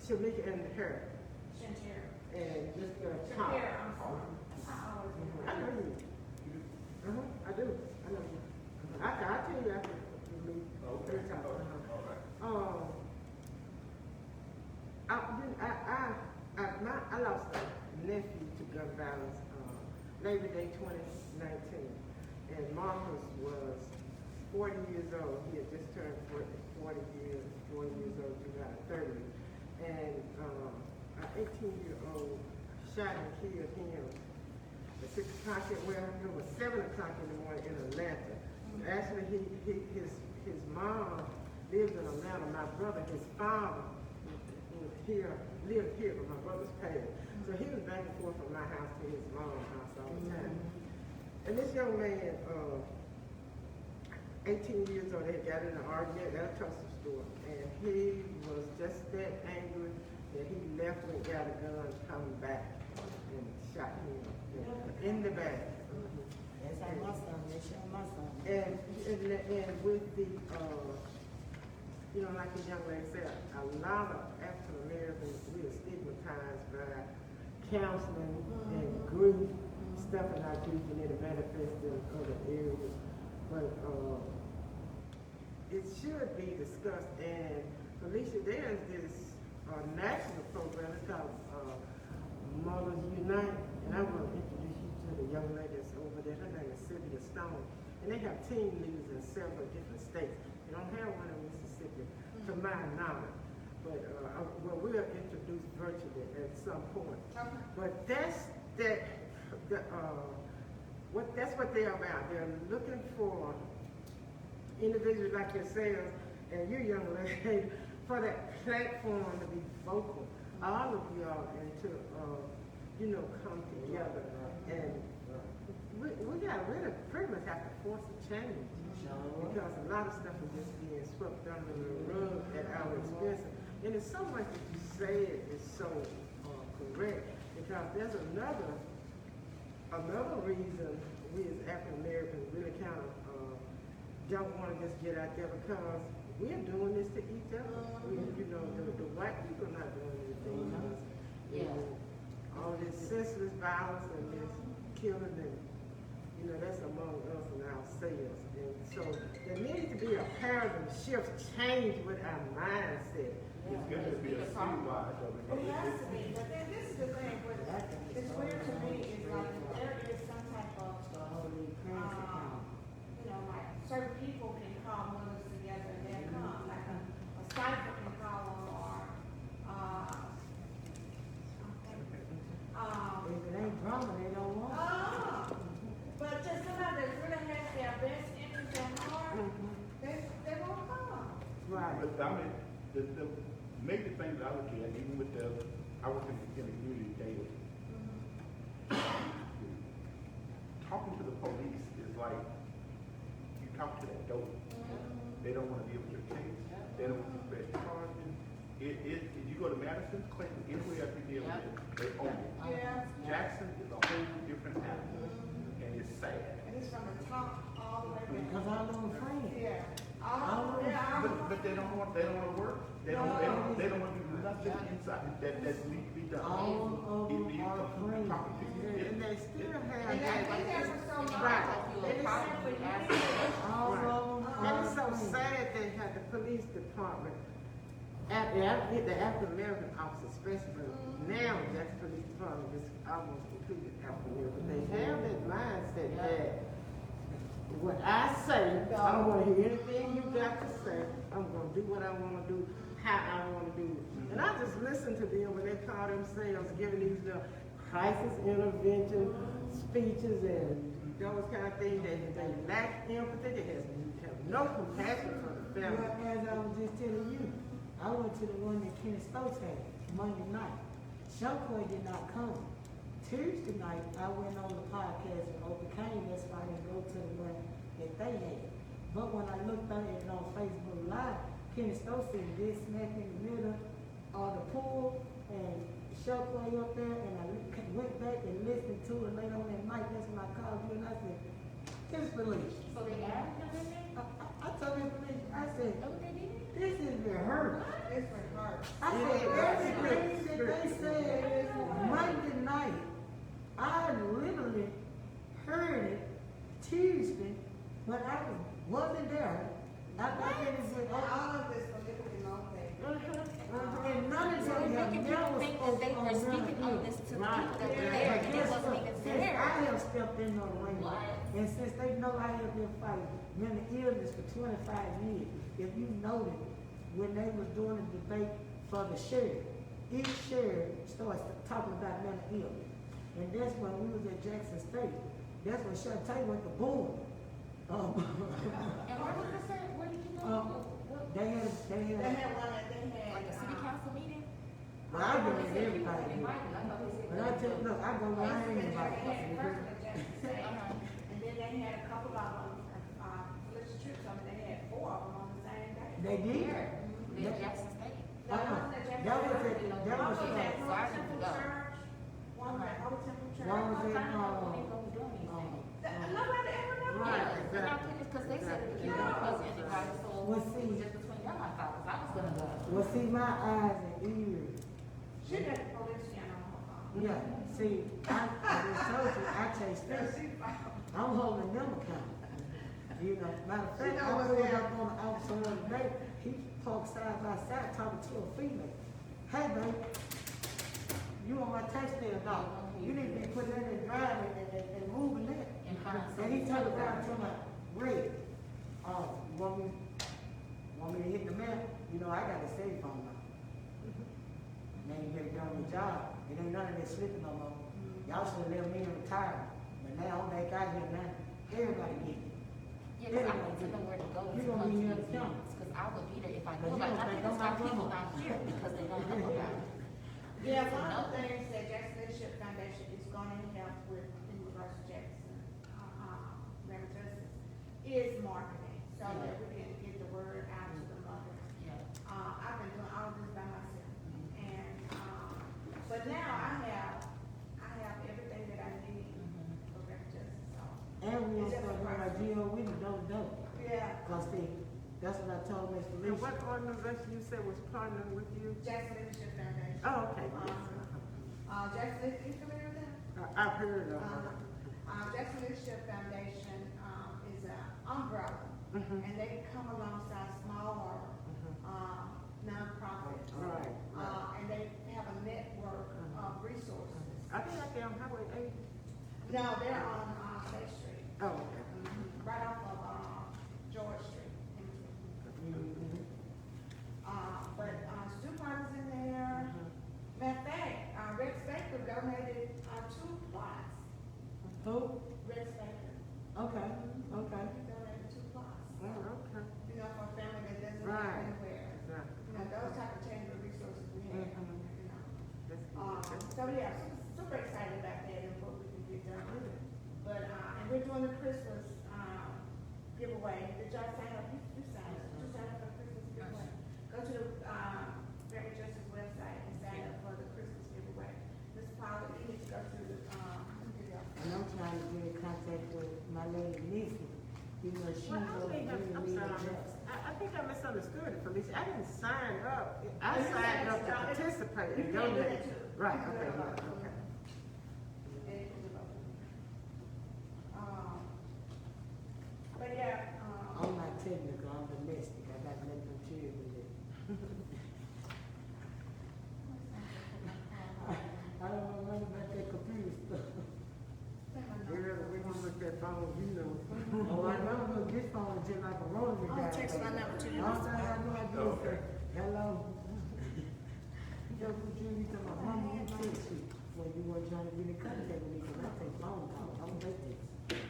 Shamika and her. Shantira. And just talk. Shantira, I'm sorry. I always remember. I know you. I do. I know you. I'll tell you after we leave. Okay. I lost a nephew to gun violence, Labor Day 2019. And Marcus was 40 years old. He had just turned 40 years old, July 30th. And an 18-year-old shot and killed him at 6 o'clock, it was 7 o'clock in the morning in Atlanta. Actually, his mom lived in Atlanta. My brother, his father, lived here, but my brother's passed. So he was back and forth from my house to his mom's house all the time. And this young man, 18 years old, they got in an argument at a custom store, and he was just that angry that he left and got a gun, coming back and shot him in the back. That's how my son, they shot my son. And with the, like the young lady said, a lot of African Americans, we are stigmatized by counseling and grief, stuff in our grief, and it manifests in other areas. But it should be discussed. And Felicia, there's this national program, it's called Mothers Unite, and I want to introduce you to the young lady that's over there. Her name is Sylvia Stone. And they have team leaders in several different states. They don't have one in Mississippi, to my knowledge. But we'll introduce virtually at some point. Okay. But that's what they're about. They're looking for individuals like yourselves and you, young lady, for that platform to be vocal. All of y'all, and to come together. And we got really pretty much have to force a change, because a lot of stuff is just being swept under the rug at our expense. And it's so much that you said is so correct. because there's another reason we as African Americans really kind of don't want to just get out there because we're doing this to each other. You know, the white people are not doing anything to us. You know, all this senseless violence and this killing and, you know, that's among us and ourselves. And so there needs to be a paradigm shift, change with our mindset. It's going to be a citywide, though, It because has to be, but then this is the thing, what it's weird to me is like if there is some type of, you know, like certain people can call one of us together and they'll come, like a cipher can call them or, If it ain't drama, they don't want it. but just somebody that really has their best interest at heart, they won't come. Right. But I mean, the major thing that I look at, even with I work in the community daily. Talking to the police is like you talk to that dope. They don't want to deal with your case. They don't want to press charges. If you go to Madison, Clinton, anywhere else you deal with it, they own it. Yeah. Jackson is a whole different animal, and it's sad. And it's from the top all the way down. Because I know friends. Yeah. All, yeah, But they don't want to work. They don't want to do nothing inside that needs to be done. All of It them needs are to come friends. talking to you. And they still have And that. they there for so long. Right. They just simply All of them And are it's so friends. sad they had the police department, the African American officers especially, but now that's police department is almost completely African American. They have that mindset that what I say, I don't want to hear anything you got to say. I'm going to do what I want to do, how I want to do it. And I just listen to them when they call themselves giving these little crisis intervention speeches and those kind of things. They lack empathy. They have no compassion for the family. Well, as I was just telling you, I went to the one that Kenny Stokes had Monday night. Showboy did not come. Tuesday night, I went on the podcast and overcame. That's why I didn't go to the one that they had. But when I looked at it on Facebook Live, Kenny Stokes said this smack in the middle of the pool and Showboy up there, and I went back and listened to it later on that night. That's when I called you and I said, it's police. So they added him in there? I told him, I said, Oh, they did? this is rehearsed. It's for her. I said, everything that they said Monday night, I literally heard it Tuesday when I wasn't there. I thought it was with All of this politically motivated. and none of them have Making never people think that they spoken were on speaking none on of this it. to the people that were there, But and it guess wasn't what? even Since there. I have stepped in on the ring, and since they know I have been fighting mental illness for 25 years, if you noted, when they was doing the debate for the sheriff, each sheriff starts talking about mental illness. And that's when we was at Jackson State. That's when Shantae went to boom. And where was this at? Where did you go? They had, They had one that they had. Like a city council meeting? well, I go with everybody. But I tell you, look, I go where I ain't They anybody. had first at Jackson State, and then they had a couple of them, Felicia Trips, I mean, they had 4 of them on the same day. They did. In Jackson State. The one at Jackson That was State. at, that One was was at at, Old Temple Church, one was at Old Temple Church. one was at, Nobody ever knew. Right. Because they said that the kid wasn't anybody, so it Well, was see. just between them, I thought, 'cause I was gonna go. well, see, my eyes and ears. She got the police channel on her phone. Yeah, see, I just told you, I chase this. I'm holding them accountable. You know, matter of fact, I pulled up on the officer the other day, he parked side by side talking to a female. Hey, babe, you on my tax bill, dog? You need to be putting that in driving and moving that. And he turned around to my red. Want me to hit the map? You know, I got a cell phone now. Now you get done your job. It ain't none of that slipping no more. Y'all should have left me in retirement. But now I'm back out here now. Everybody get it. Yeah, 'cause I want to know where to go You to gonna come be to here these to come. meetings, 'cause I would be there if I But knew you about it. don't I think think that's I'm why not people going. not here, because they don't know about it. Yeah, one of the things that Jackson Leadership Foundation is gonna help with the University of Jackson, Justice, is marketing, so that we can get the word out to the mothers. Yeah. I've been doing all of this by myself, and, but now I have Gio Whitney don't know. Yeah, Cause see, that's what I told Miss And Felicia. what organization you said was partnering with you? Jackson Leadership Foundation. Oh, okay, yes. Jackson Leadership, you familiar with them? I've heard of it. Jackson Leadership Foundation, is an umbrella, Mhm. and they come alongside smaller, nonprofits. Right, And they have a network of resources. I think I on Highway 8. No, they're on, State Street, Oh, okay. right off of, George Street. Mhm. But, Stu Parker's in there. Matter of fact, Rex Baker donated, 2 plots. Who? Rex Baker. Okay, okay. He donated 2 plots. Oh, okay. You know, for a family that doesn't Right. have anywhere. Exactly. You know, those type of tangible resources we have, you know. That's good. So yeah, super excited about that and what we can get done with it. But, and we're doing the Christmas, giveaway. Did y'all sign up? You signed up. You signed up for the Christmas giveaway. Go to the, Family Justice website and sign up for the Christmas giveaway. Ms. Paula, you need to go to the, And I'm trying to get in contact with my lady Nisi. You know, she Well, was I'm really sorry. needs. I think I misunderstood it, Felicia. I didn't sign up. I You signed up to signed up. participate You and can do donate. that too. Right, You can okay, do that. yeah, okay. But yeah, I'm not technical, I'm domestic. I got nothing to do with it. I don't know nothing about that computer stuff. Girl, when you look at phone, you know. Oh, I know, look, this phone is just like a rotary I'll dial. text my number to you. All time I know I do is Okay. say, hello. You know, what you tell my mama, who text you? Well, you weren't trying to get in contact with me, because I take phone calls, I don't take this.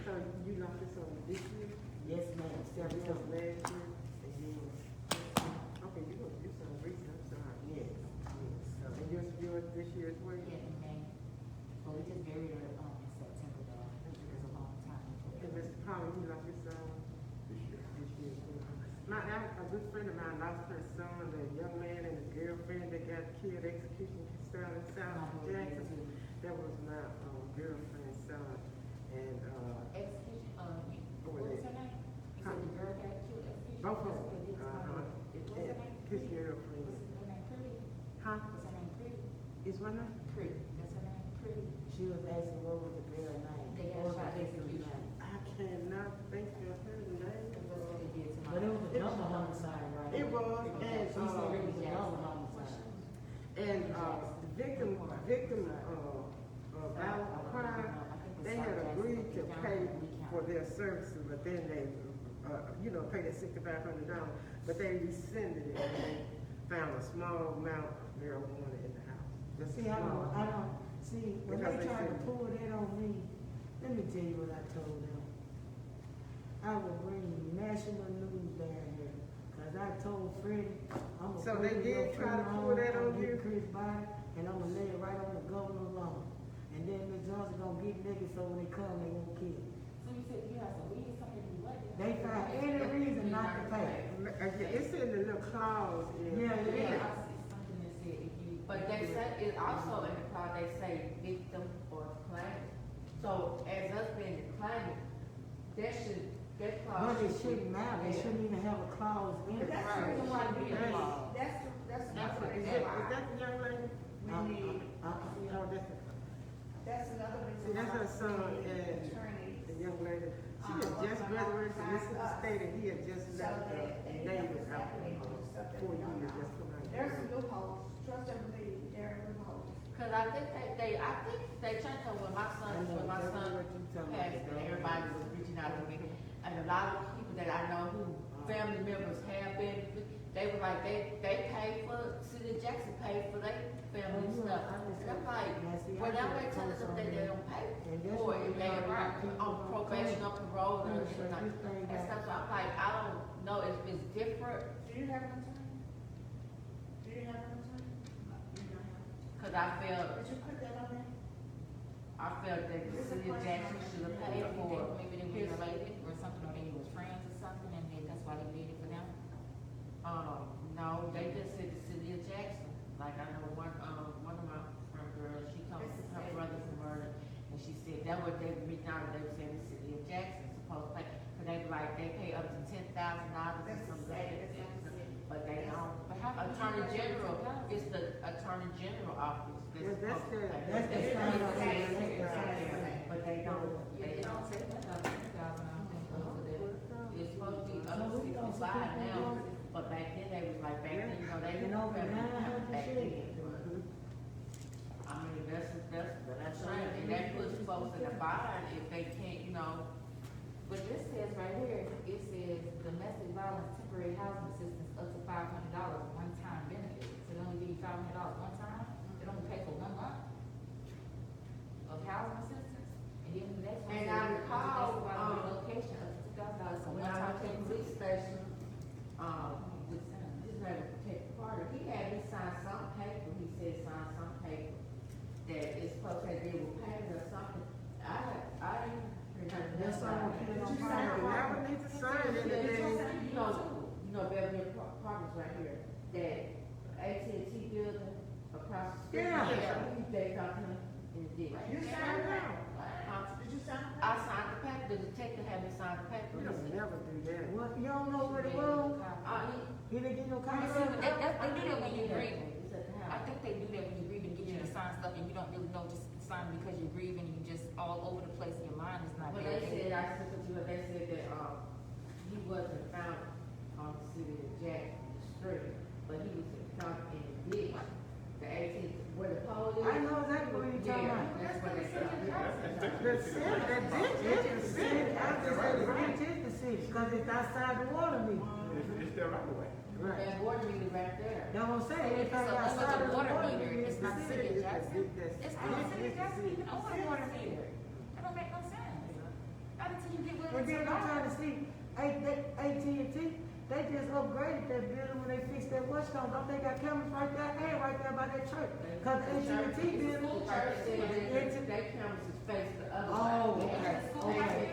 So you like this on this year? Yes, ma'am, This several was times. last year? Yes, Okay, you gonna do some research, sorry. yes, yes. And yours this year as well? Yeah, in May. But we just buried her, in September though. It was a long time. And Mr. Collins, you like this This year. this year as well? A good friend of mine lost her son, the young man and his girlfriend that got killed, execution style in South Jackson. That was my, girlfriend's son, and, Execution, what Over was there. her name? You said the girl got killed execution? both of That's them. what it is. What's her name? His girlfriend. What's her name? Pretty? Huh? What's her name? Pretty? Is one of them? Pretty. That's her name? Pretty. She was asking what was the girl name? They had What was shot the victim's execution. name? I cannot think of her name. That's what they did to my. But it was a double homicide, right? It was, and, She said it was a double homicide. and, the victim, violent crime, they had agreed to pay for their services, but then they, paid that $6,500, but they rescinded it and they found a small amount of marijuana in the house. Just See, I small. don't, see, when Because they they tried to said- pull that on me, let me tell you what I told them. I would bring national news down here, cause I told Freddie, I'm gonna So put they it in did your try to funeral pull that home, on I'ma get you? Chris body, and I'm gonna lay it right on the governor's lawn. And then Ms. Johnson gonna get niggas, so when they come, they won't kill. So you said you have some weed, something you what? They find any reason not to pay. It's in the little clause in. Yeah, it Yeah, is. I see something that said if you. But they say, it also in the clause, they say victim or claimant. So as us being the claimant, that clause. But it should shouldn't be- matter, they yeah. shouldn't even have a clause in But it. that's the reason why we Right. need, that's another Is reason why that the young lady? we need, Oh, that's another reason See, that's why her son we need and attorneys. the young lady. She had just graduated from Mississippi State and he had just So left that they Davis know out exactly what stuff that 4 we don't years, know. just come out. There's some loopholes, trust and believe, there are loopholes. Cause I think they checked on when my son I know passed, exactly what you're talking and about. everybody was reaching out to me. And a lot of people that I know who family members have been, they were like, they paid for, City of Jackson paid for their family Oh, stuff. I And understand. I'm like, Now, see, I well, now get they telling posts them on that they there. don't pay And that's for what it, if we they already are people on don't probation come. or parole or Yeah, anything so like this thing that. got- So I'm like, I don't know if it's different, Do you have an attorney? Do you have an attorney? You don't have. cause I felt Did you put that on there? that the It's a City of question. Jackson should have paid for it. Maybe they were related or something, or they was friends or something, and then that's why they did it for them. No, they just said the City of Jackson. Like I know one of my friend girls, she comes It's her the brother's a murder, and she said that what they reached out, they were saying the City of Jackson supposed to pay. cause they like, they pay up to $10,000 or something like that. But they don't, Attorney General, it's the Attorney General office. Yeah, that's the, That's the sign off. But they don't say that, it's supposed to be up to 65 now, but back then they was like, back then, they didn't know back then. I mean, that's right, and that puts folks in a bind if they can't, But this says right here, it says domestic violence temporary housing assistance up to $500 one-time benefit. So they only give you $500 one time? They don't pay for 1 month of housing assistance? And then the next one And says I recall, domestic violence relocation up to $2,000 for when I one-time went to the benefit. police station, this man was protected Carter, he had me sign some paper, he said sign some paper that it's supposed to be with payment or something. I didn't remember. That's all we put on file. You never need to sign anything. Beverly Apartments right here, that AT&T building across the street. Yeah. They got him in the ditch. You signed it? Did you sign it? I signed the paper, the detective had me sign the paper. You don't never do that. What, you don't know what it was? He didn't get no copy of it? They do that when you're grieving. It's at the I house. think they do that when you're grieving, get you to sign stuff and you don't really know, just sign because you're grieving and you just all over the place and your mind is not But there. they said, I said to you, they said that, he wasn't found on the city of Jack Street, but he was found in the ditch. The 18th, where the pole is. I know exactly what you're talking about. That's where they found it. The city, that ditch is the city. I just said the ditch is the city, cause it's outside the water meter. It's their right away. Right. That water meter right there. That's what I'm saying, If it's it's a outside limit the water water meter, meter, it's not the city of Jackson. It's not the city of Jackson, even over the water meter. That don't make no sense. Not until you get with And then I'm trying to see, AT&T, they just upgraded that building when they fixed that Westcom. Don't they got cameras right there and right there by that church? Cause the AT&T building. The church said that cameras is faced the other Oh, way.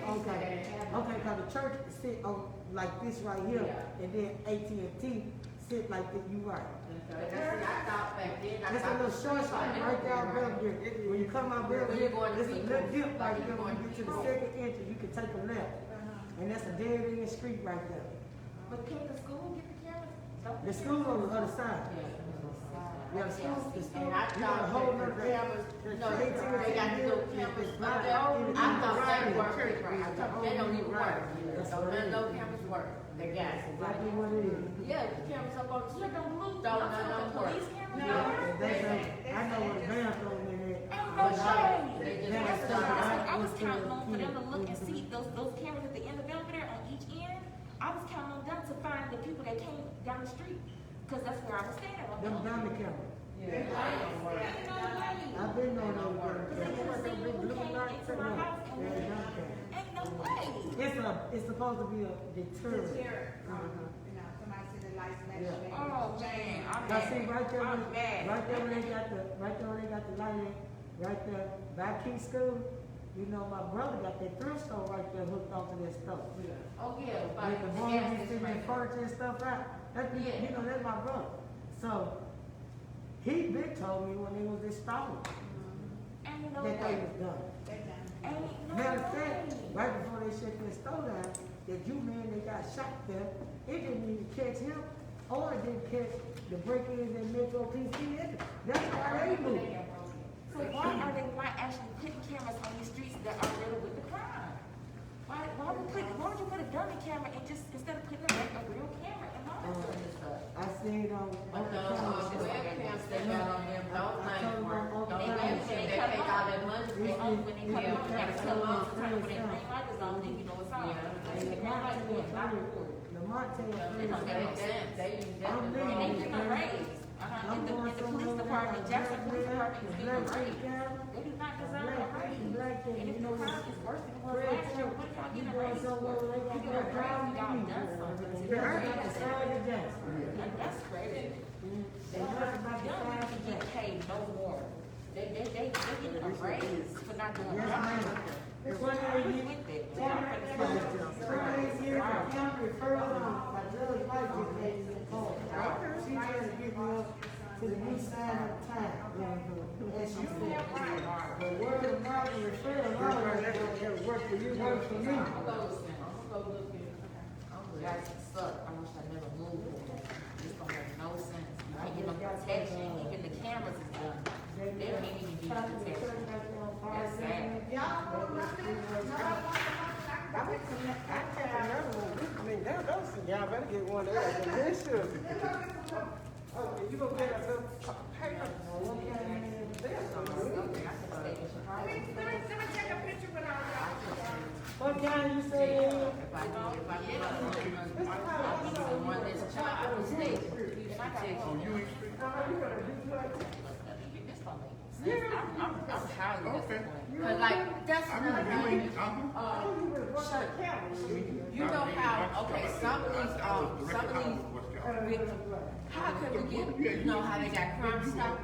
okay, cause the church sit on like this right here, Yeah. and then AT&T sit like that, you right. I thought back then, It's a little short street right there, Belvedere. When you come out Belvedere, it's a little dip right there. When you get to the second entrance, you can take a left. And that's a dead end street right there. But can the school get the cameras? Don't The school on the other side. Yeah, the school, And I you got a thought whole that nother the cameras, they got the little cameras up there. I thought they worked. They don't even work. So none of those cameras work. They got it. Exactly what it is. Yeah, the cameras up on the Look, them blue, Don't I'm talking work. police cameras. And I know what the bathroom in there. Ain't no way. They just That's want That's to what start. I was counting on for them to look and see those cameras at the end of Belvedere on each end. I was counting on them to find the people that came down the street, cause that's where I was standing. Them down the camera. Ain't no way. I've been on those Cause they cameras. couldn't see who came into my house and Yeah, who down the camera. ain't no way. It's supposed to be a deterrent. Somebody see the lights flash. Yeah. maybe Oh, change. man, I'm Now mad. see, right there, I'm mad. right there when they got the lighting, right there, by Key School, you know, my brother got that thrift store right there hooked onto that store. Oh, yeah. by With the the boys gas be station sitting right there. furniture and stuff out, that's, Yeah. you know, that's my brother. So, he been told me when they was installing, Ain't no that they way. was done. They done. Ain't no Matter of fact, way. right before they shut that store down, that you man that got shot there, it didn't even catch him, or it didn't catch the break-ins in Metro PC either. That's why they moved. So why are they not actually putting cameras on these streets that are riddled with the crime? Why would you put a dummy camera and just, instead of putting a real camera and monitoring this stuff? I seen on But the those camera. webcams they got on them, those I things told work. them on Those the webcams, camera. they take all that money. They only when they come Yeah. on, they gotta tell them to turn when that green light is on, then you know it's on. Yeah. When the green light is on, not record. Lamont tell They me, don't make no sense. They use that. I'm And living they in getting a raise. In the police department, Jackson Police Department is getting a raise. They do not deserve a raise. And if the crime is worse than it was last year, what y'all getting a raise for? You get a raise, y'all done something. to the raise. That's crazy. They don't need to get paid no more. They getting a raise for not doing Yes, nothing. ma'am. I'm It's one of the with it, man. I'm finna start this. 28 years of county referral on my judge wife just gave me a call. She tried to get me up to the new side of town. And she said, the word of mouth and referral, all of that work for you, work for me. close up here. You guys suck. I wish I never moved. This don't make no sense. You can't get no protection. Even the cameras is done. They can't even give you protection. That's sad. Y'all want nothing? Nobody wants nothing? I can come back. I can't remember when I mean, those, y'all better get one of those delicious. Okay, you gonna get a little paper. There's some good. Let me take a picture with all y'all. What kind you say? If I get I'll be someone that's child, I would stay in computer protection. This don't make sense. I'm highly disappointed. Cause like, that's another thing. You know how, okay, some of these victims, how can we get, you know how they got Crime Stop?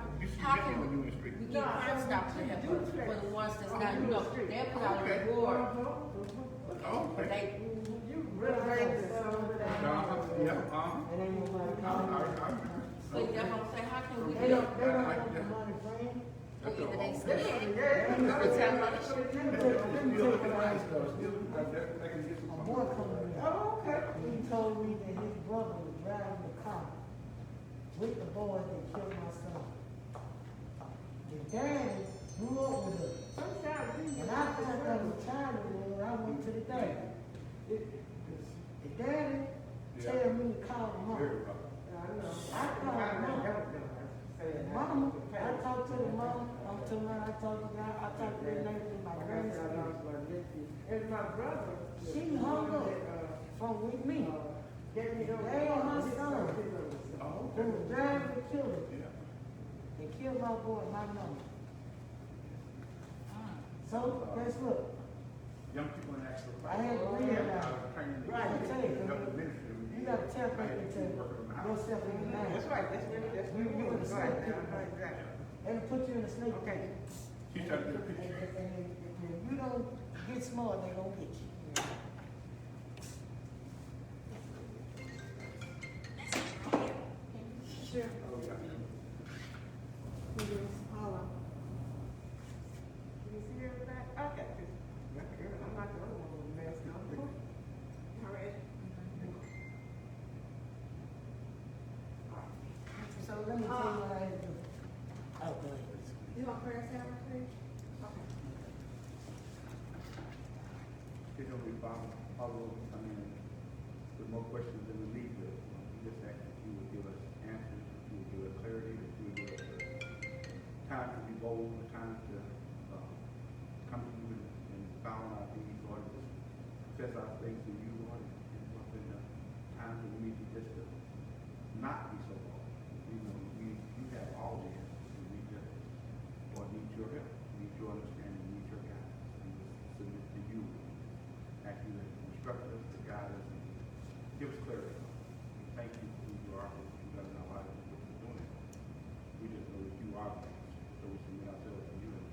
How can we get Crime Stop to help us for the ones that's not, you know, they put out a reward. But they, so that's what I'm saying, how can we get? Either they scared. A boy coming in. Oh, okay. He told me that his brother was driving the car with the boy that killed my son. The daddy grew up with us. And I found out the child was, I went to the daddy. The daddy tell me to call the mom. I called the mom. Mama, I talked to the mom, I talked to the neighbor, my grandson. And my brother. She hung up from with me. They and my son, who was driving to kill him. They killed my boy, my mama. So, guess what? Young people in actual. I had to realize, right, I tell you gotta tell people to yourself in the mind. That's right, that's really, You in the snake pit. Exactly. They put you in a snake pit. She's trying to get a picture. And if you don't get smart, they gonna get you. Sure. Hold on. You see everybody? Okay. I'm not the only one with a mask on. All right. So let me tell you what I had to do. Oh, go ahead. You want prayer, Sarah, please? Okay. Dear Heavenly Father, all of us come in with more questions than we need to. We just ask that you would give us answers, that you would give us clarity, that you would give us time to be bold, time to come to you and bow on our knees, Lord, and just confess our faith to you, Lord, and what's been the times that we need to just not be so bold. You know, you have all the answers, and we just, Lord, need your help, need your understanding, need your guidance, and we submit to you. Ask you to instruct us, to guide us, and give us clarity. We thank you for who you are, for what you've done in our lives, and what you're doing. We just know that you are the answer. So we submit ourselves to you and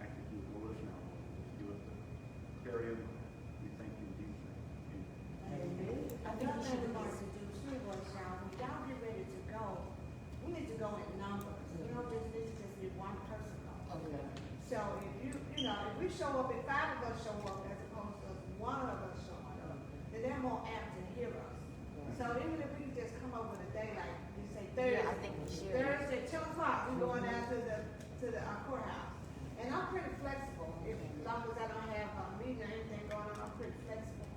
ask that you would go with us now. Just give us the clarity of mind. We thank you in Jesus' name. Amen. I think we should What to do too was, y'all, when y'all get ready to go, we need to go in numbers. You know, this just be one person go. Okay. So if if we show up, if 5 of us show up as opposed to 1 of us showing up, then they're more apt to hear us. So even if we just come up with a day like you say Thursday, Yeah, I think we should. Thursday, 2 o'clock, we going down to the courthouse. And I'm pretty flexible. As long as I don't have a meeting or anything going on, I'm pretty flexible.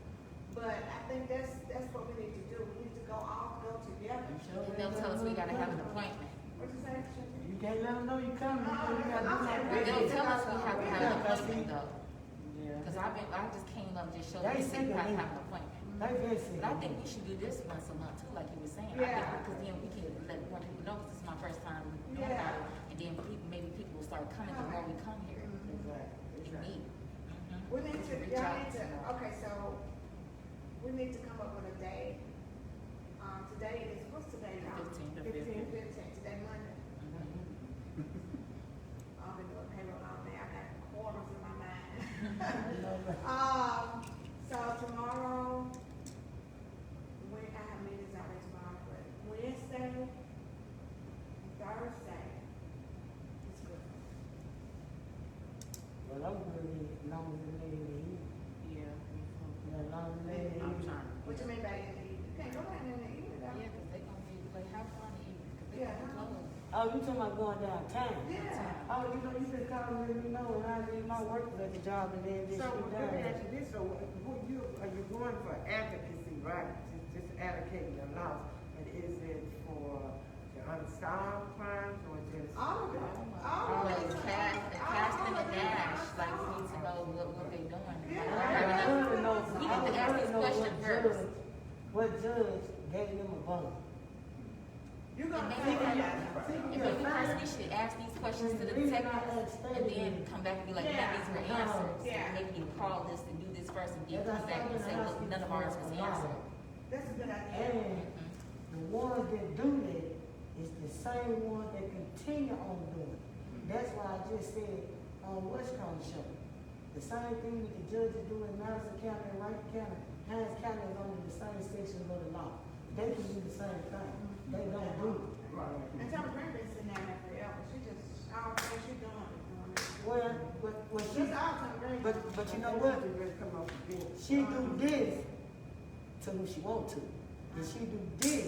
But I think that's what we need to do. We need to all go together. And they'll tell us we gotta have an appointment. What you say? You can't let them know you coming. You gotta do that. They'll tell us we have to have an Yeah, 'cause appointment see- though. Yeah. Cause I just came up, just showed They me, sick we of have to me. have an appointment. They very sick. But I think we should do this once a month too, like you were saying. Yeah. Because then we can let more people know, 'cause this is my first time doing Yeah. that. And then maybe people will start coming the more we come here. We meet. We need to, Reach y'all out need to, to them. okay, so we need to come up with a day. Today is, what's today now? 15th. 15. Today Monday. I've been doing payroll all day. I got quarters in my mind. So tomorrow, I have meetings already tomorrow, but Wednesday, Thursday, it's good. Well, I'm good as long as it ain't me. Yeah. You And long as they, I'm trying. What you mean by in the evening? You can't go down there in the evening, though. Yeah, 'cause they gonna be like, how far in the evening? 'Cause they Yeah. gonna be closed. oh, you talking about going downtown? Yeah. Oh, you know, you just call me, let me know, and I leave my work at the job and then just So, shoot let me down. ask you this, so, are you going for advocacy, right? Just advocating the laws, and is it for the unsolved crimes, or just? All of them. All of Like them. casting and dash, like we need to know what they doing. Yeah. I wanna know, We I need to ask wanna this know question first. what judge gave them a vote? You're And gonna maybe, find out. and maybe first we should ask these questions to the detectives and then come back and be like, yeah, these were answers. Yeah. Maybe you call this and do this first and then come back and say, look, none of ours was answered. That's a good idea. And the ones that do that is the same ones that continue on doing it. That's why I just said on West County show, the same thing that the judges do in Madison County and Wright County, Hines County is under the same sections of the law. They can do the same thing. They don't do it. And Thomas Green been sitting down there forever. She just, all what she doing is doing it. Well, but She's all Thomas Green. but you know what? Come up with this. She do this to who she want to. And she do this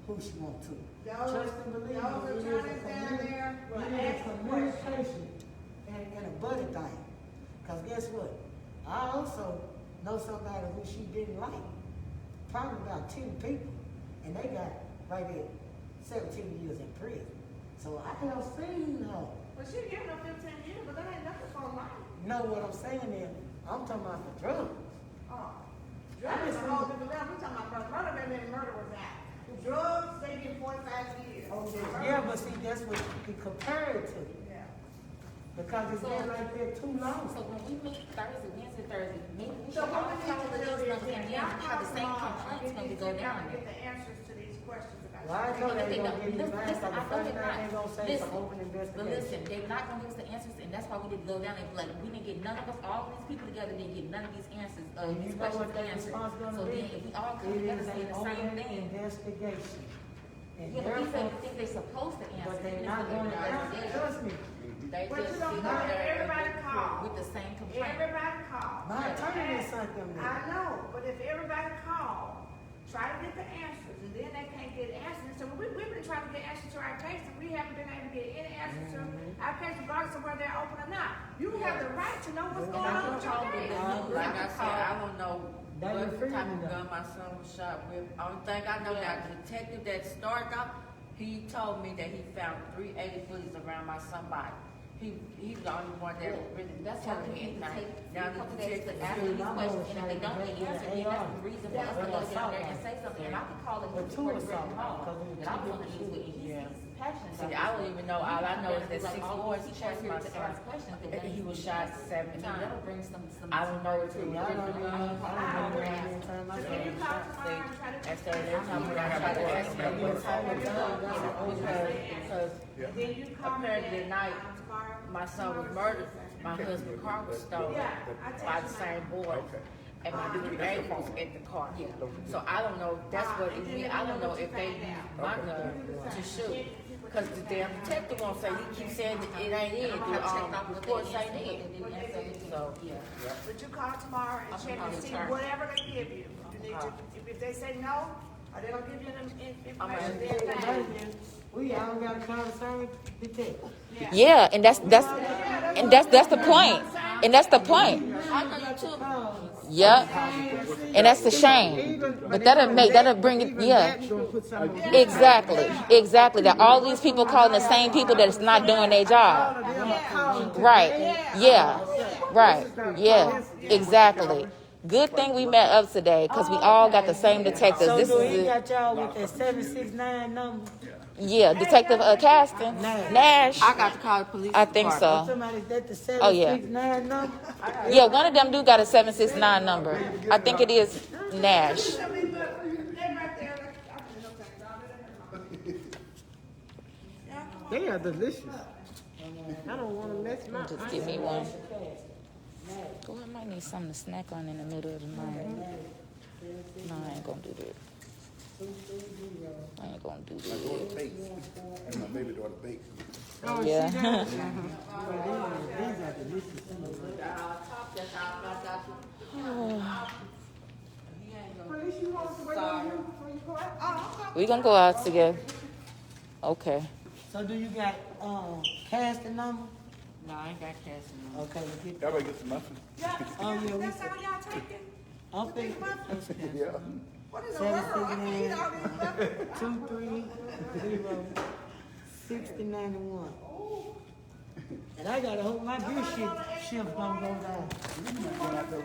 who she want to. Trust and believe me, Those it is a attorneys down there will it is a ask questions. communication and a buddy thing. Cause guess what? I also know somebody who she didn't like. Probably about 10 people. And they got right at 17 years in prison. So I have seen her. Well, she giving her 15 years, but that ain't nothing for life. Know what I'm saying is, I'm talking about the drugs. Oh. Drugs is a whole different level. We talking about murder, baby, murder was out. Drugs, they get 45 years. Yeah, but see, that's what you can compare it to. Yeah. Because it's been like that too long. So when we meet Thursday, Wednesday, Thursday, maybe we So should what all we need call to the do news is, number and then y'all have call the same tomorrow, complaints when we and go y'all down can there. get the answers to these questions about. Well, I know they They gonna don't- give you listen, back, I but the know first they're thing they not. gonna say is Listen, an open But investigation. listen, they're not gonna give us the answers, and that's why we need to go down and be like, we didn't get none of us, all these people together didn't get none of these answers, And you these know what questions their answered. response So gonna be? then if we all come It together is saying an the same open thing, investigation. And yeah, but these are therefore, the things they're supposed to answer. but they're even not if they're gonna not answer, there. trust me. They But just you don't sit know, there everybody call. with the same complaint. Everybody call. My attorney done sent them I there. know, but if everybody call, try to get the answers, and then they can't get answers. So we've been trying to get answers to our cases. We haven't been able to get any answers to our cases, regardless of whether they're open or not. You have the right to know what's going on with your case. Like I said, I don't know They what were type of freezing gun my son was shot with. Only thing I know that the detective that started off, he told me that he found 380 bullets around my son's body. He was the only one that really That's why telling we me need to anything. take Now a couple the days to detective ask is these questions, and if they don't get answered, then that's the reason for us to go down there and say something. And I can call it But two before or the written something, call, because it was that I was two on the news different with, and Yeah. he's passionate See, about I don't even know. All I know is that Like, 6 all boys these chased people my here to son. ask questions, but And then he was shot 7 And times. that'll bring some. I don't know if See, it I don't was even, I don't even anytime I So say can you it. call tomorrow and try to? And so every time when I try to ask him what type of gun, because Then you call me apparently back, tonight, tomorrow. my son was murdered. My husband's car was stolen by the same boy. And my 380 was in the car. So I don't know, that's what it means. I don't know if they use my gun to shoot. Cause the damn detective won't say, he keeps saying that it ain't in, the reports ain't in. So, Yeah. But you call tomorrow and check and see whatever they give you. You need to, if they say no, or they don't give you information, then fine. We all got a concern detective. Yeah, and that's the point. And that's the point. I know you too. Yep. And that's the shame. But that'll bring it, yeah. Exactly. That all these people calling the same people that's not doing their job. Right. Yeah. Right. Yeah. Exactly. Good thing we met up today because we all got the same detectives. So This do he is got y'all with that 769 number? Detective Caston Nash. I got to call the police. I think so. Somebody that the Oh, yeah. 769 number? Yeah, one of them do got a 769 number. I think it is Nash. They are delicious. I don't wanna mess my. Just give me one. Oh, I might need something to snack on in the middle of the night. No, I ain't gonna do that. I ain't gonna do My daughter that. bakes. My baby daughter bakes. Yeah. These are delicious. We gonna go out together. Okay. So do you got, casting number? No, I ain't got casting on. Okay, we get, Y'all better get some muffins. oh, yeah, we, That's how y'all taking? I'm thinking, Yeah. What is the world? I can eat all these muffins. 230-6091. And I gotta hope my beer shift don't go down. Oh, that's yours.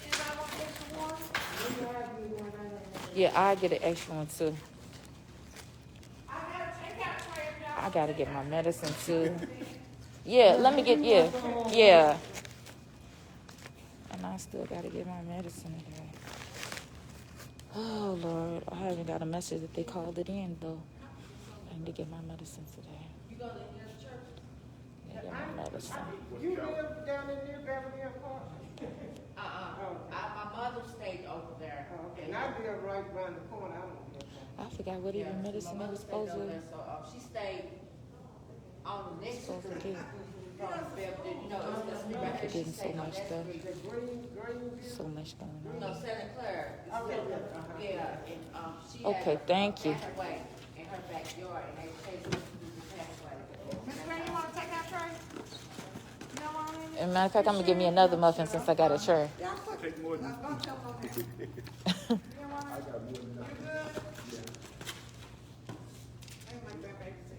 Anybody want extra water? Yeah, I get an extra one too. I got a takeout tray if y'all. I gotta get my medicine too. Yeah, let me get yeah. And I still gotta get my medicine today. Oh Lord, I haven't got a message that they called it in though. I need to get my medicine today. You go to the church? Yeah, get my medicine. You live down in New Beverly Park? My mother stayed over there. Okay, and I live right around the corner, I don't live there. I forgot what even medicine I was supposed to. So she stayed on the next Supposed to street get. from Beverly. You know, it's just right there. She Getting so stayed on much that stuff. street. The green, So much going No, on. Santa Clara. Yeah, and she Okay, had thank you. a pathway in her backyard, and they chased her through the pathway. Miss Green, you want to take that tray? You know what I mean? As a matter of fact, I'm gonna give me another muffin since I got a tray. Yeah, put a bunch of them on there. You know what I mean? You good? Let me make that baby to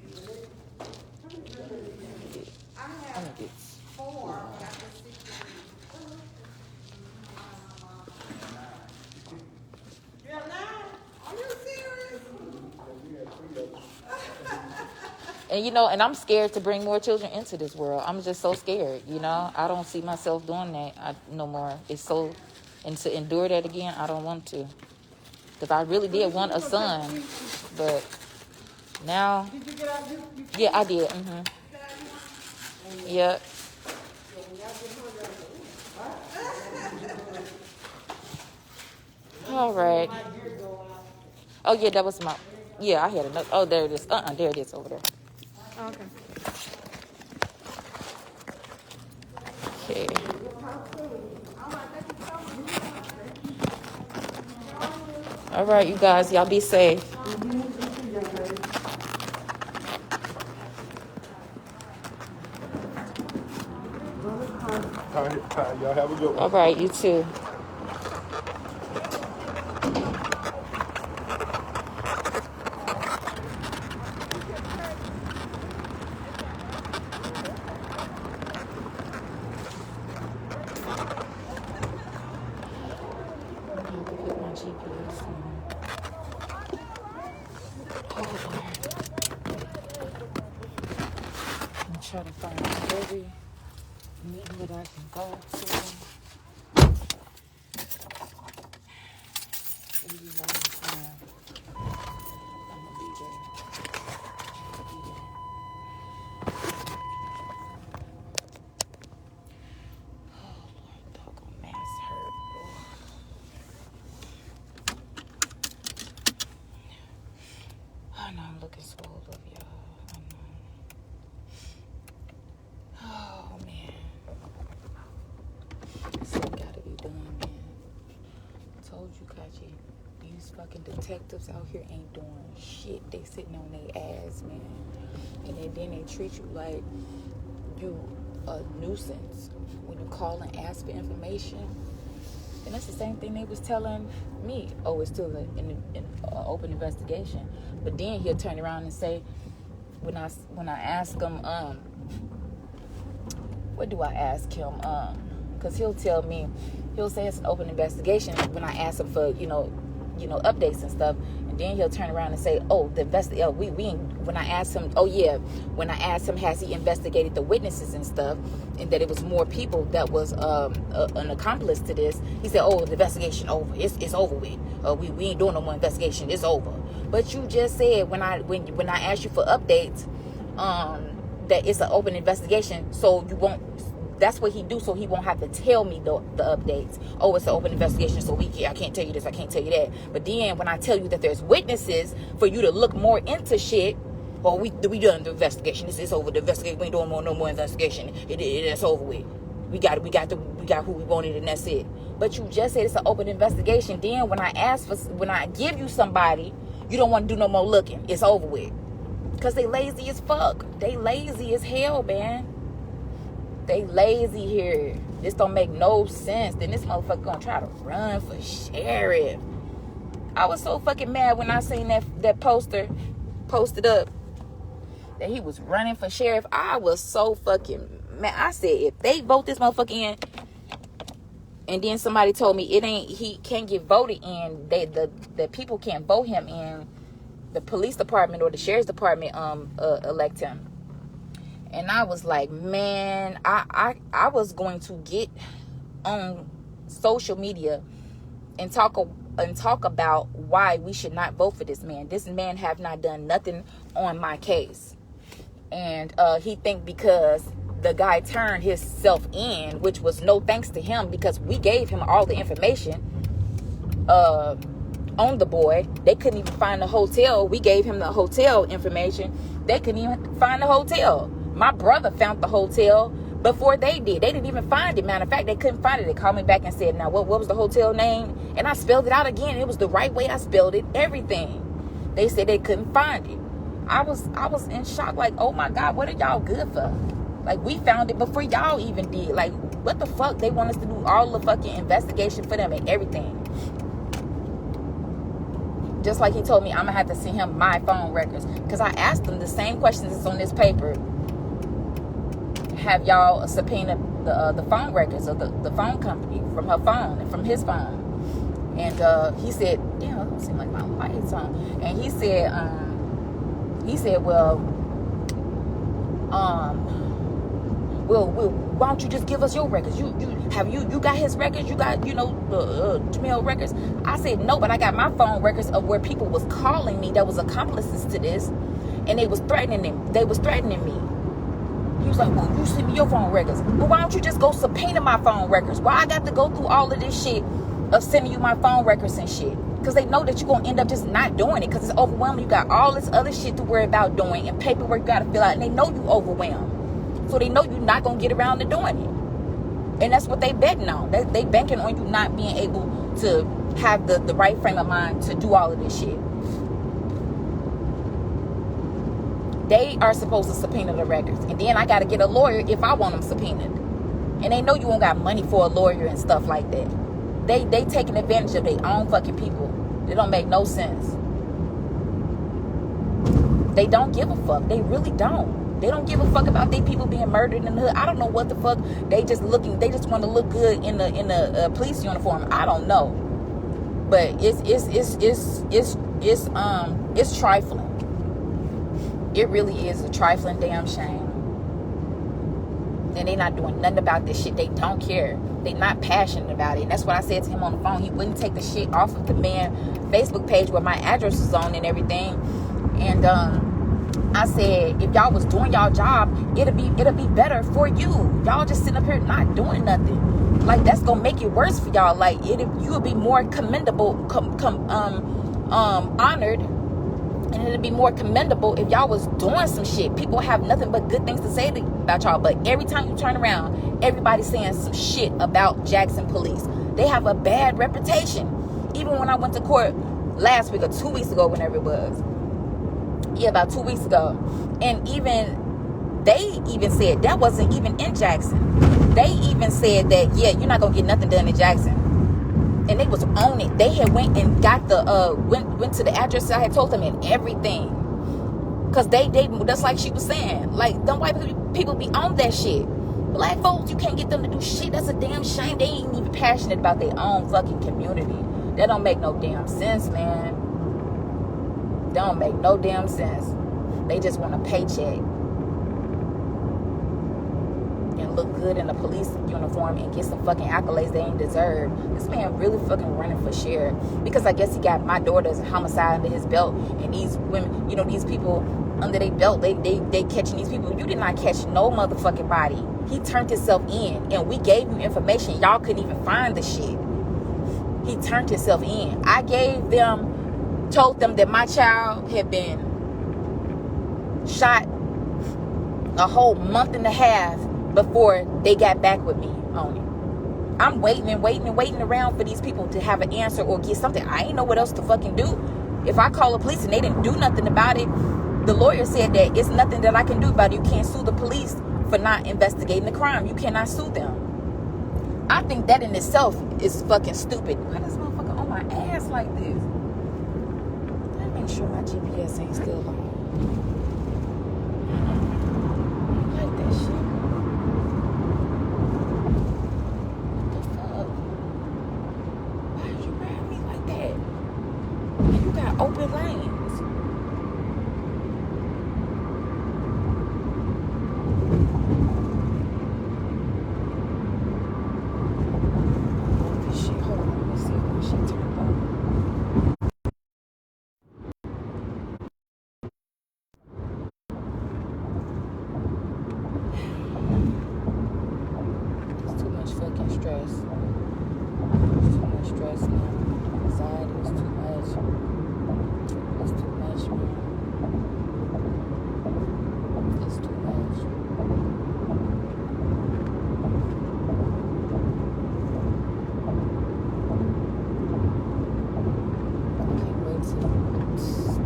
eat. I I'm have gonna get 4, but I just 6. You're 9? Are you serious? And you know, and I'm scared to bring more children into this world. I'm just so scared, you know. I don't see myself doing that no more. It's so, and to endure that again, I don't want to. Because I really did want a son, but now, Did you get out? yeah, I did. Yeah. All right. Oh yeah, that was my. Yeah, I had another. Oh, there it is. There it is over there. Okay. Okay. All right, you guys, y'all be safe. All right, y'all have a good one. All right, you too. Put my GPS on. I'm trying to find every meeting that I can go to. Every last time. I'm gonna be there. I'll be there. Oh Lord, doggone mass hurt. I know I'm looking swole up, y'all. I know. Oh man. This gotta be done, man. Told you, Kachi. These fucking detectives out here ain't doing shit. They sitting on their ass, man. And then they treat you like you a nuisance when you call and ask for information. And that's the same thing they was telling me. Oh, it's still an open investigation. But then he'll turn around and say, when I ask him, what do I ask him? Because he'll tell me, he'll say it's an open investigation when I ask him for, you know, updates and stuff. And then he'll turn around and say, oh, when I asked him, when I asked him, has he investigated the witnesses and stuff, and that it was more people that was an accomplice to this, he said, oh, the investigation over. It's over with. We ain't doing no more investigation. It's over. But you just said when I asked you for updates, that it's an open investigation, so you won't. That's what he do, so he won't have to tell me the updates. Oh, it's an open investigation, so I can't tell you this, I can't tell you that. But then when I tell you that there's witnesses for you to look more into shit, well, we done the investigation. It's over. The investigation. We ain't doing no more investigation. It's over with. we got who we wanted, and that's it. But you just said it's an open investigation. Then when I give you somebody, you don't want to do no more looking. It's over with. Because they lazy as fuck. They lazy as hell, man. They lazy here. This don't make no sense. Then this motherfucker gonna try to run for sheriff. I was so fucking mad when I seen that poster posted up that he was running for sheriff. I was so fucking mad. I said, if they vote this motherfucker in, and then somebody told me he can't get voted in, the people can't vote him in, the police department or the sheriff's department elect him. And I was like, man, I was going to get on social media and talk about why we should not vote for this man. This man have not done nothing on my case. And he think because the guy turned himself in, which was no thanks to him, because we gave him all the information on the boy. They couldn't even find the hotel. We gave him the hotel information. They couldn't even find the hotel. My brother found the hotel before they did. They didn't even find it. Matter of fact, they couldn't find it. They called me back and said, now, what was the hotel name? And I spelled it out again. It was the right way I spelled it. Everything. They said they couldn't find it. I was in shock. Like, oh my God, what are y'all good for? Like, we found it before y'all even did. Like, what the fuck? They want us to do all the fucking investigation for them and everything. Just like he told me, I'm going to have to send him my phone records. Because I asked him the same questions that's on this paper. Have y'all subpoenaed the phone records of the phone company from her phone and from his phone? And he said, damn, it don't seem like my light's on. And he said, well, why don't you just give us your records? You got his records? You got, Jamil records? I said, no, but I got my phone records of where people was calling me that was accomplices to this, and they was threatening him. They was threatening me. He was like, well, you send me your phone records. Well, why don't you just go subpoena my phone records? Why I got to go through all of this shit of sending you my phone records and shit? Because they know that you're going to end up just not doing it, because it's overwhelming. You got all this other shit to worry about doing and paperwork you got to fill out, and they know you overwhelmed. So they know you're not going to get around to doing it. And that's what they betting on. They banking on you not being able to have the right frame of mind to do all of this shit. They are supposed to subpoena the records. And then I got to get a lawyer if I want them subpoenaed. And they know you won't got money for a lawyer and stuff like that. They taking advantage of their own fucking people. It don't make no sense. They don't give a fuck. They really don't. They don't give a fuck about their people being murdered in the hood. I don't know what the fuck. They just want to look good in the police uniform. I don't know. But it's trifling. It really is a trifling damn shame. And they not doing nothing about this shit. They don't care. They not passionate about it. And that's what I said to him on the phone. He wouldn't take the shit off of the man Facebook page where my address was on and everything. And I said, if y'all was doing y'all job, it'll be better for you. Y'all just sitting up here not doing nothing. Like, that's gonna make it worse for y'all. Like, you will be more commendable, honored. And it'd be more commendable if y'all was doing some shit. People have nothing but good things to say about y'all. But every time you turn around, everybody's saying some shit about Jackson police. They have a bad reputation. Even when I went to court last week or 2 weeks ago, whenever it was. Yeah, about 2 weeks ago. And they even said that wasn't even in Jackson. They even said that, yeah, you're not going to get nothing done in Jackson. And they was on it. They had went and got went to the address I had told them and everything. Cause they that's like she was saying. Like, them white people be on that shit. Black folks, you can't get them to do shit. That's a damn shame. They ain't even passionate about their own fucking community. That don't make no damn sense, man. Don't make no damn sense. They just want a paycheck. And look good in a police uniform and get some fucking accolades they ain't deserve. This man really fucking running for sheriff because I guess he got my daughter's homicide under his belt, and these women, these people under their belt, they catching these people. You did not catch no motherfucking body. He turned himself in, and we gave you information. Y'all couldn't even find the shit. He turned himself in. I told them that my child had been shot a whole month and a half before they got back with me. on it. I'm waiting around for these people to have an answer or get something. I ain't know what else to fucking do. If I call the police and they didn't do nothing about it, the lawyer said that it's nothing that I can do about it. You can't sue the police for not investigating the crime. You cannot sue them. I think that in itself is fucking stupid. Why this motherfucker on my ass like this? Let me make sure my GPS ain't still on. I like that shit. What the fuck? Why did you grab me like that? You got open lanes.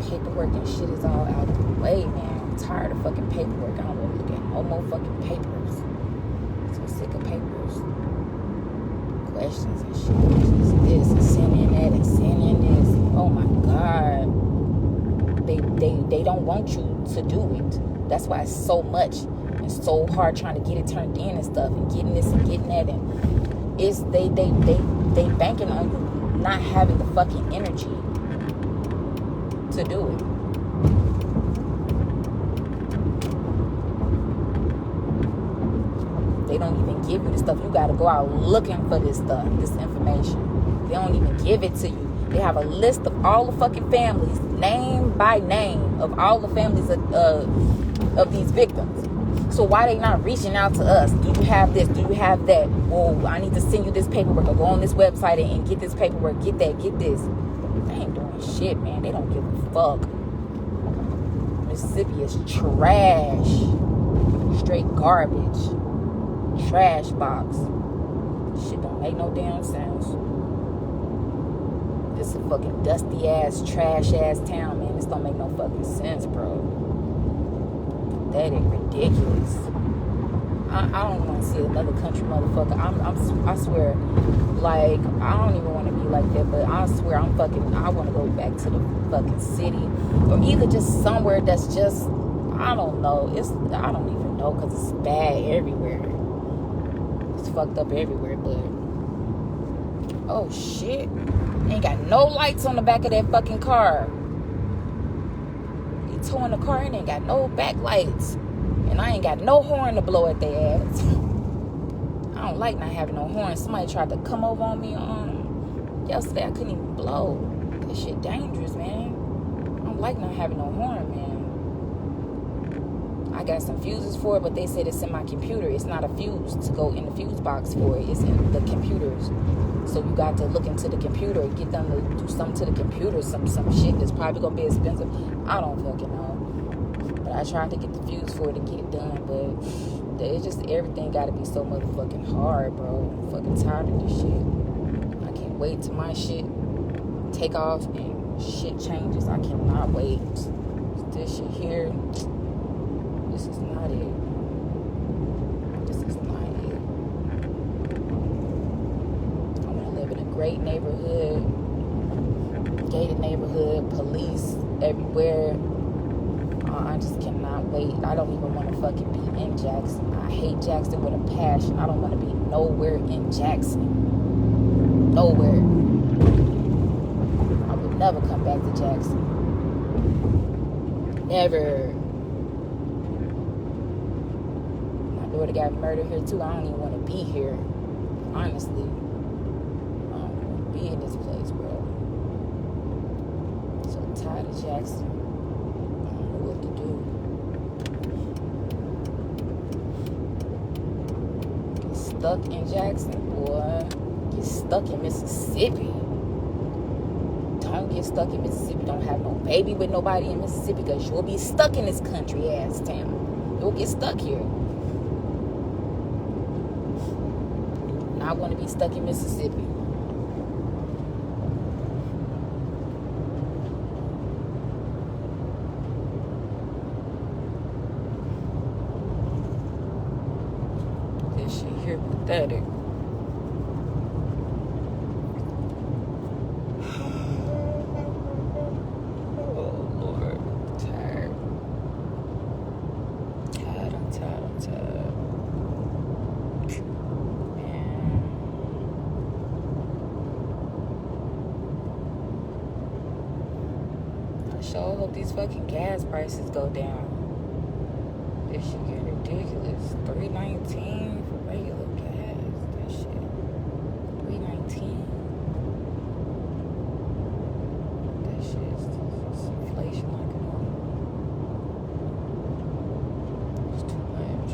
Paperwork and shit is all out of the way, man. I'm tired of fucking paperwork. I don't want to look at no more fucking papers. I'm so sick of papers. Questions and shit. Just this and sending that and sending this. Oh my God. They don't want you to do it. That's why it's so much and so hard trying to get it turned in and stuff and getting this and getting that, and it's they banking on you not having the fucking energy to do it. They don't even give you the stuff. You got to go out looking for this stuff, this information. They don't even give it to you. They have a list of all the fucking families, name by name, of all the families of these victims. So why they not reaching out to us? Do you have this? Do you have that? Well, I need to send you this paperwork, or go on this website and get this paperwork, get that, get this. They ain't doing shit, man. They don't give a fuck. Mississippi is trash. Straight garbage. Trash box. Shit don't make no damn sense. This is a fucking dusty ass, trash ass town, man. This don't make no fucking sense, bro. That is ridiculous. I don't want to see another country motherfucker. I swear, like, I don't even want to be like that, but I swear I want to go back to the fucking city, or either just somewhere that's just, I don't know. I don't even know, because it's bad everywhere. It's fucked up everywhere, but oh shit. Ain't got no lights on the back of that fucking car. You towing the car and ain't got no back lights. And I ain't got no horn to blow at their ass. I don't like not having no horn. Somebody tried to come over on me yesterday. I couldn't even blow. That shit dangerous, man. I don't like not having no horn, man. I got some fuses for it, but they said it's in my computer. It's not a fuse to go in the fuse box for it. It's in the computers. So you got to look into the computer and get them to do something to the computer. Some shit that's probably going to be expensive. I don't fucking know. But I tried to get the fuse for it to get it done. But it's just, everything got to be so motherfucking hard, bro. I'm fucking tired of this shit. I can't wait till my shit take off and shit changes. I cannot wait. This shit here, this is not it. This is not it. I want to live in a great neighborhood, gated neighborhood, police everywhere. I just cannot wait. I don't even want to fucking be in Jackson. I hate Jackson with a passion. I don't want to be nowhere in Jackson. Nowhere. I would never come back to Jackson. Never. My daughter got murdered here too. I don't even want to be here. Honestly. I don't want to be in this place, bro. So tired of Jackson. What to do. Get stuck in Jackson, boy. Get stuck in Mississippi. Don't get stuck in Mississippi. Don't have no baby with nobody in Mississippi, because you'll be stuck in this country ass town. You'll get stuck here. not want to be stuck in Mississippi. This shit here pathetic. Sure hope these fucking gas prices go down. This shit get ridiculous. $3.19 for regular gas. That shit. $3.19. That shit is inflation like it. It's too much.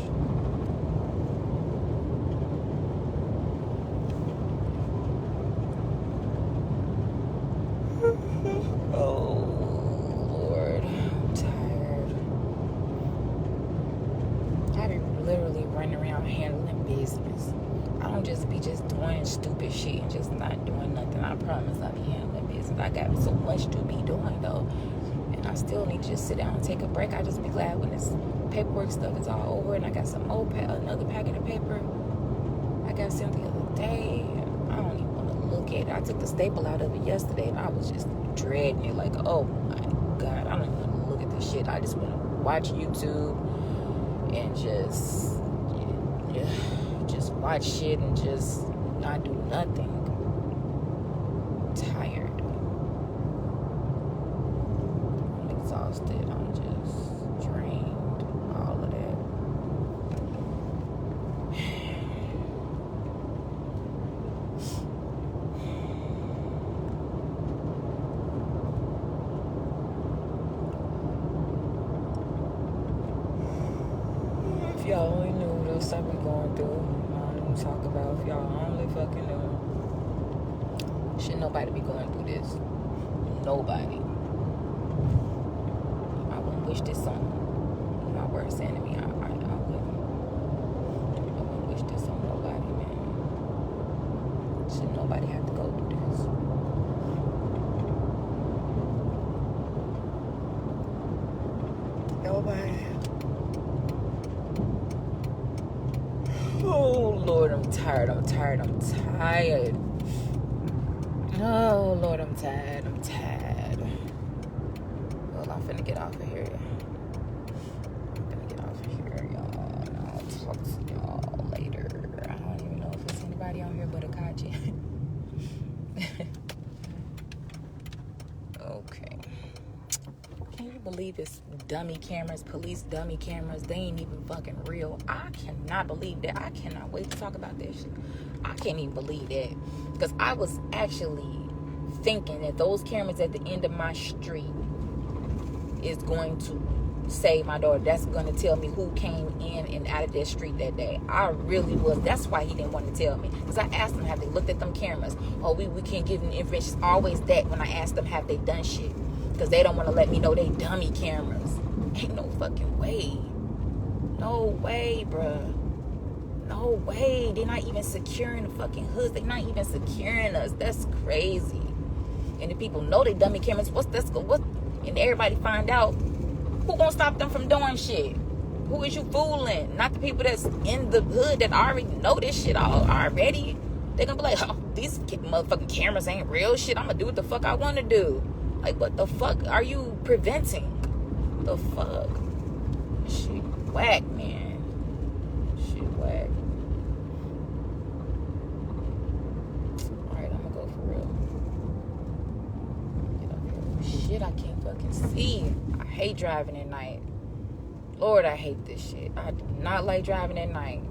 Oh. Literally running around handling business. I don't just be doing stupid shit and just not doing nothing. I promise I be handling business. I got so much to be doing though, and I still need to just sit down and take a break. I just be glad when this paperwork stuff is all over and I got some another packet of paper I got sent the other day. I don't even want to look at it. I took the staple out of it yesterday and I was just dreading it. Like, oh my God, I don't even want to look at this shit. I just want to watch YouTube and just watch shit and just not do nothing. I'm tired. I'm exhausted. I'm just drained. All of that. If y'all only knew what else I've been going through, I don't even talk about. If y'all only fucking knew. Should nobody be going through this. Nobody. I wouldn't wish this on my worst enemy. I wouldn't wish this on nobody, man. Should nobody have to go through this. Nobody. Oh, Lord, I'm tired. Oh, Lord, I'm tired. Well, I'm finna get off of here. Y'all. And I'll talk to y'all later. I don't even know if there's anybody on here but Akachi. Okay. Can you believe it's dummy cameras, police dummy cameras? They ain't even fucking real. I cannot believe that. I cannot wait to talk about this shit. I can't even believe that. Because I was actually thinking that those cameras at the end of my street is going to save my daughter. That's going to tell me who came in and out of that street that day. I really was. That's why he didn't want to tell me. Because I asked him, have they looked at them cameras? Oh, we can't give them information. It's always that when I ask them, have they done shit? Because they don't want to let me know they dummy cameras. Ain't no fucking way. No way, bruh. No way. They're not even securing the fucking hoods. They're not even securing us. That's crazy. And the people know they dummy cameras. And everybody find out. Who gonna stop them from doing shit? Who is you fooling? Not the people that's in the hood that already know this shit already. They're gonna be like, oh, these motherfucking cameras ain't real shit. I'm gonna do what the fuck I want to do. Like, what the fuck are you preventing? The fuck? Shit whack, man. Shit whack. Alright, I'm gonna go for real. Get up here. Shit, I can't fucking see. I hate driving at night. Lord, I hate this shit. I do not like driving at night.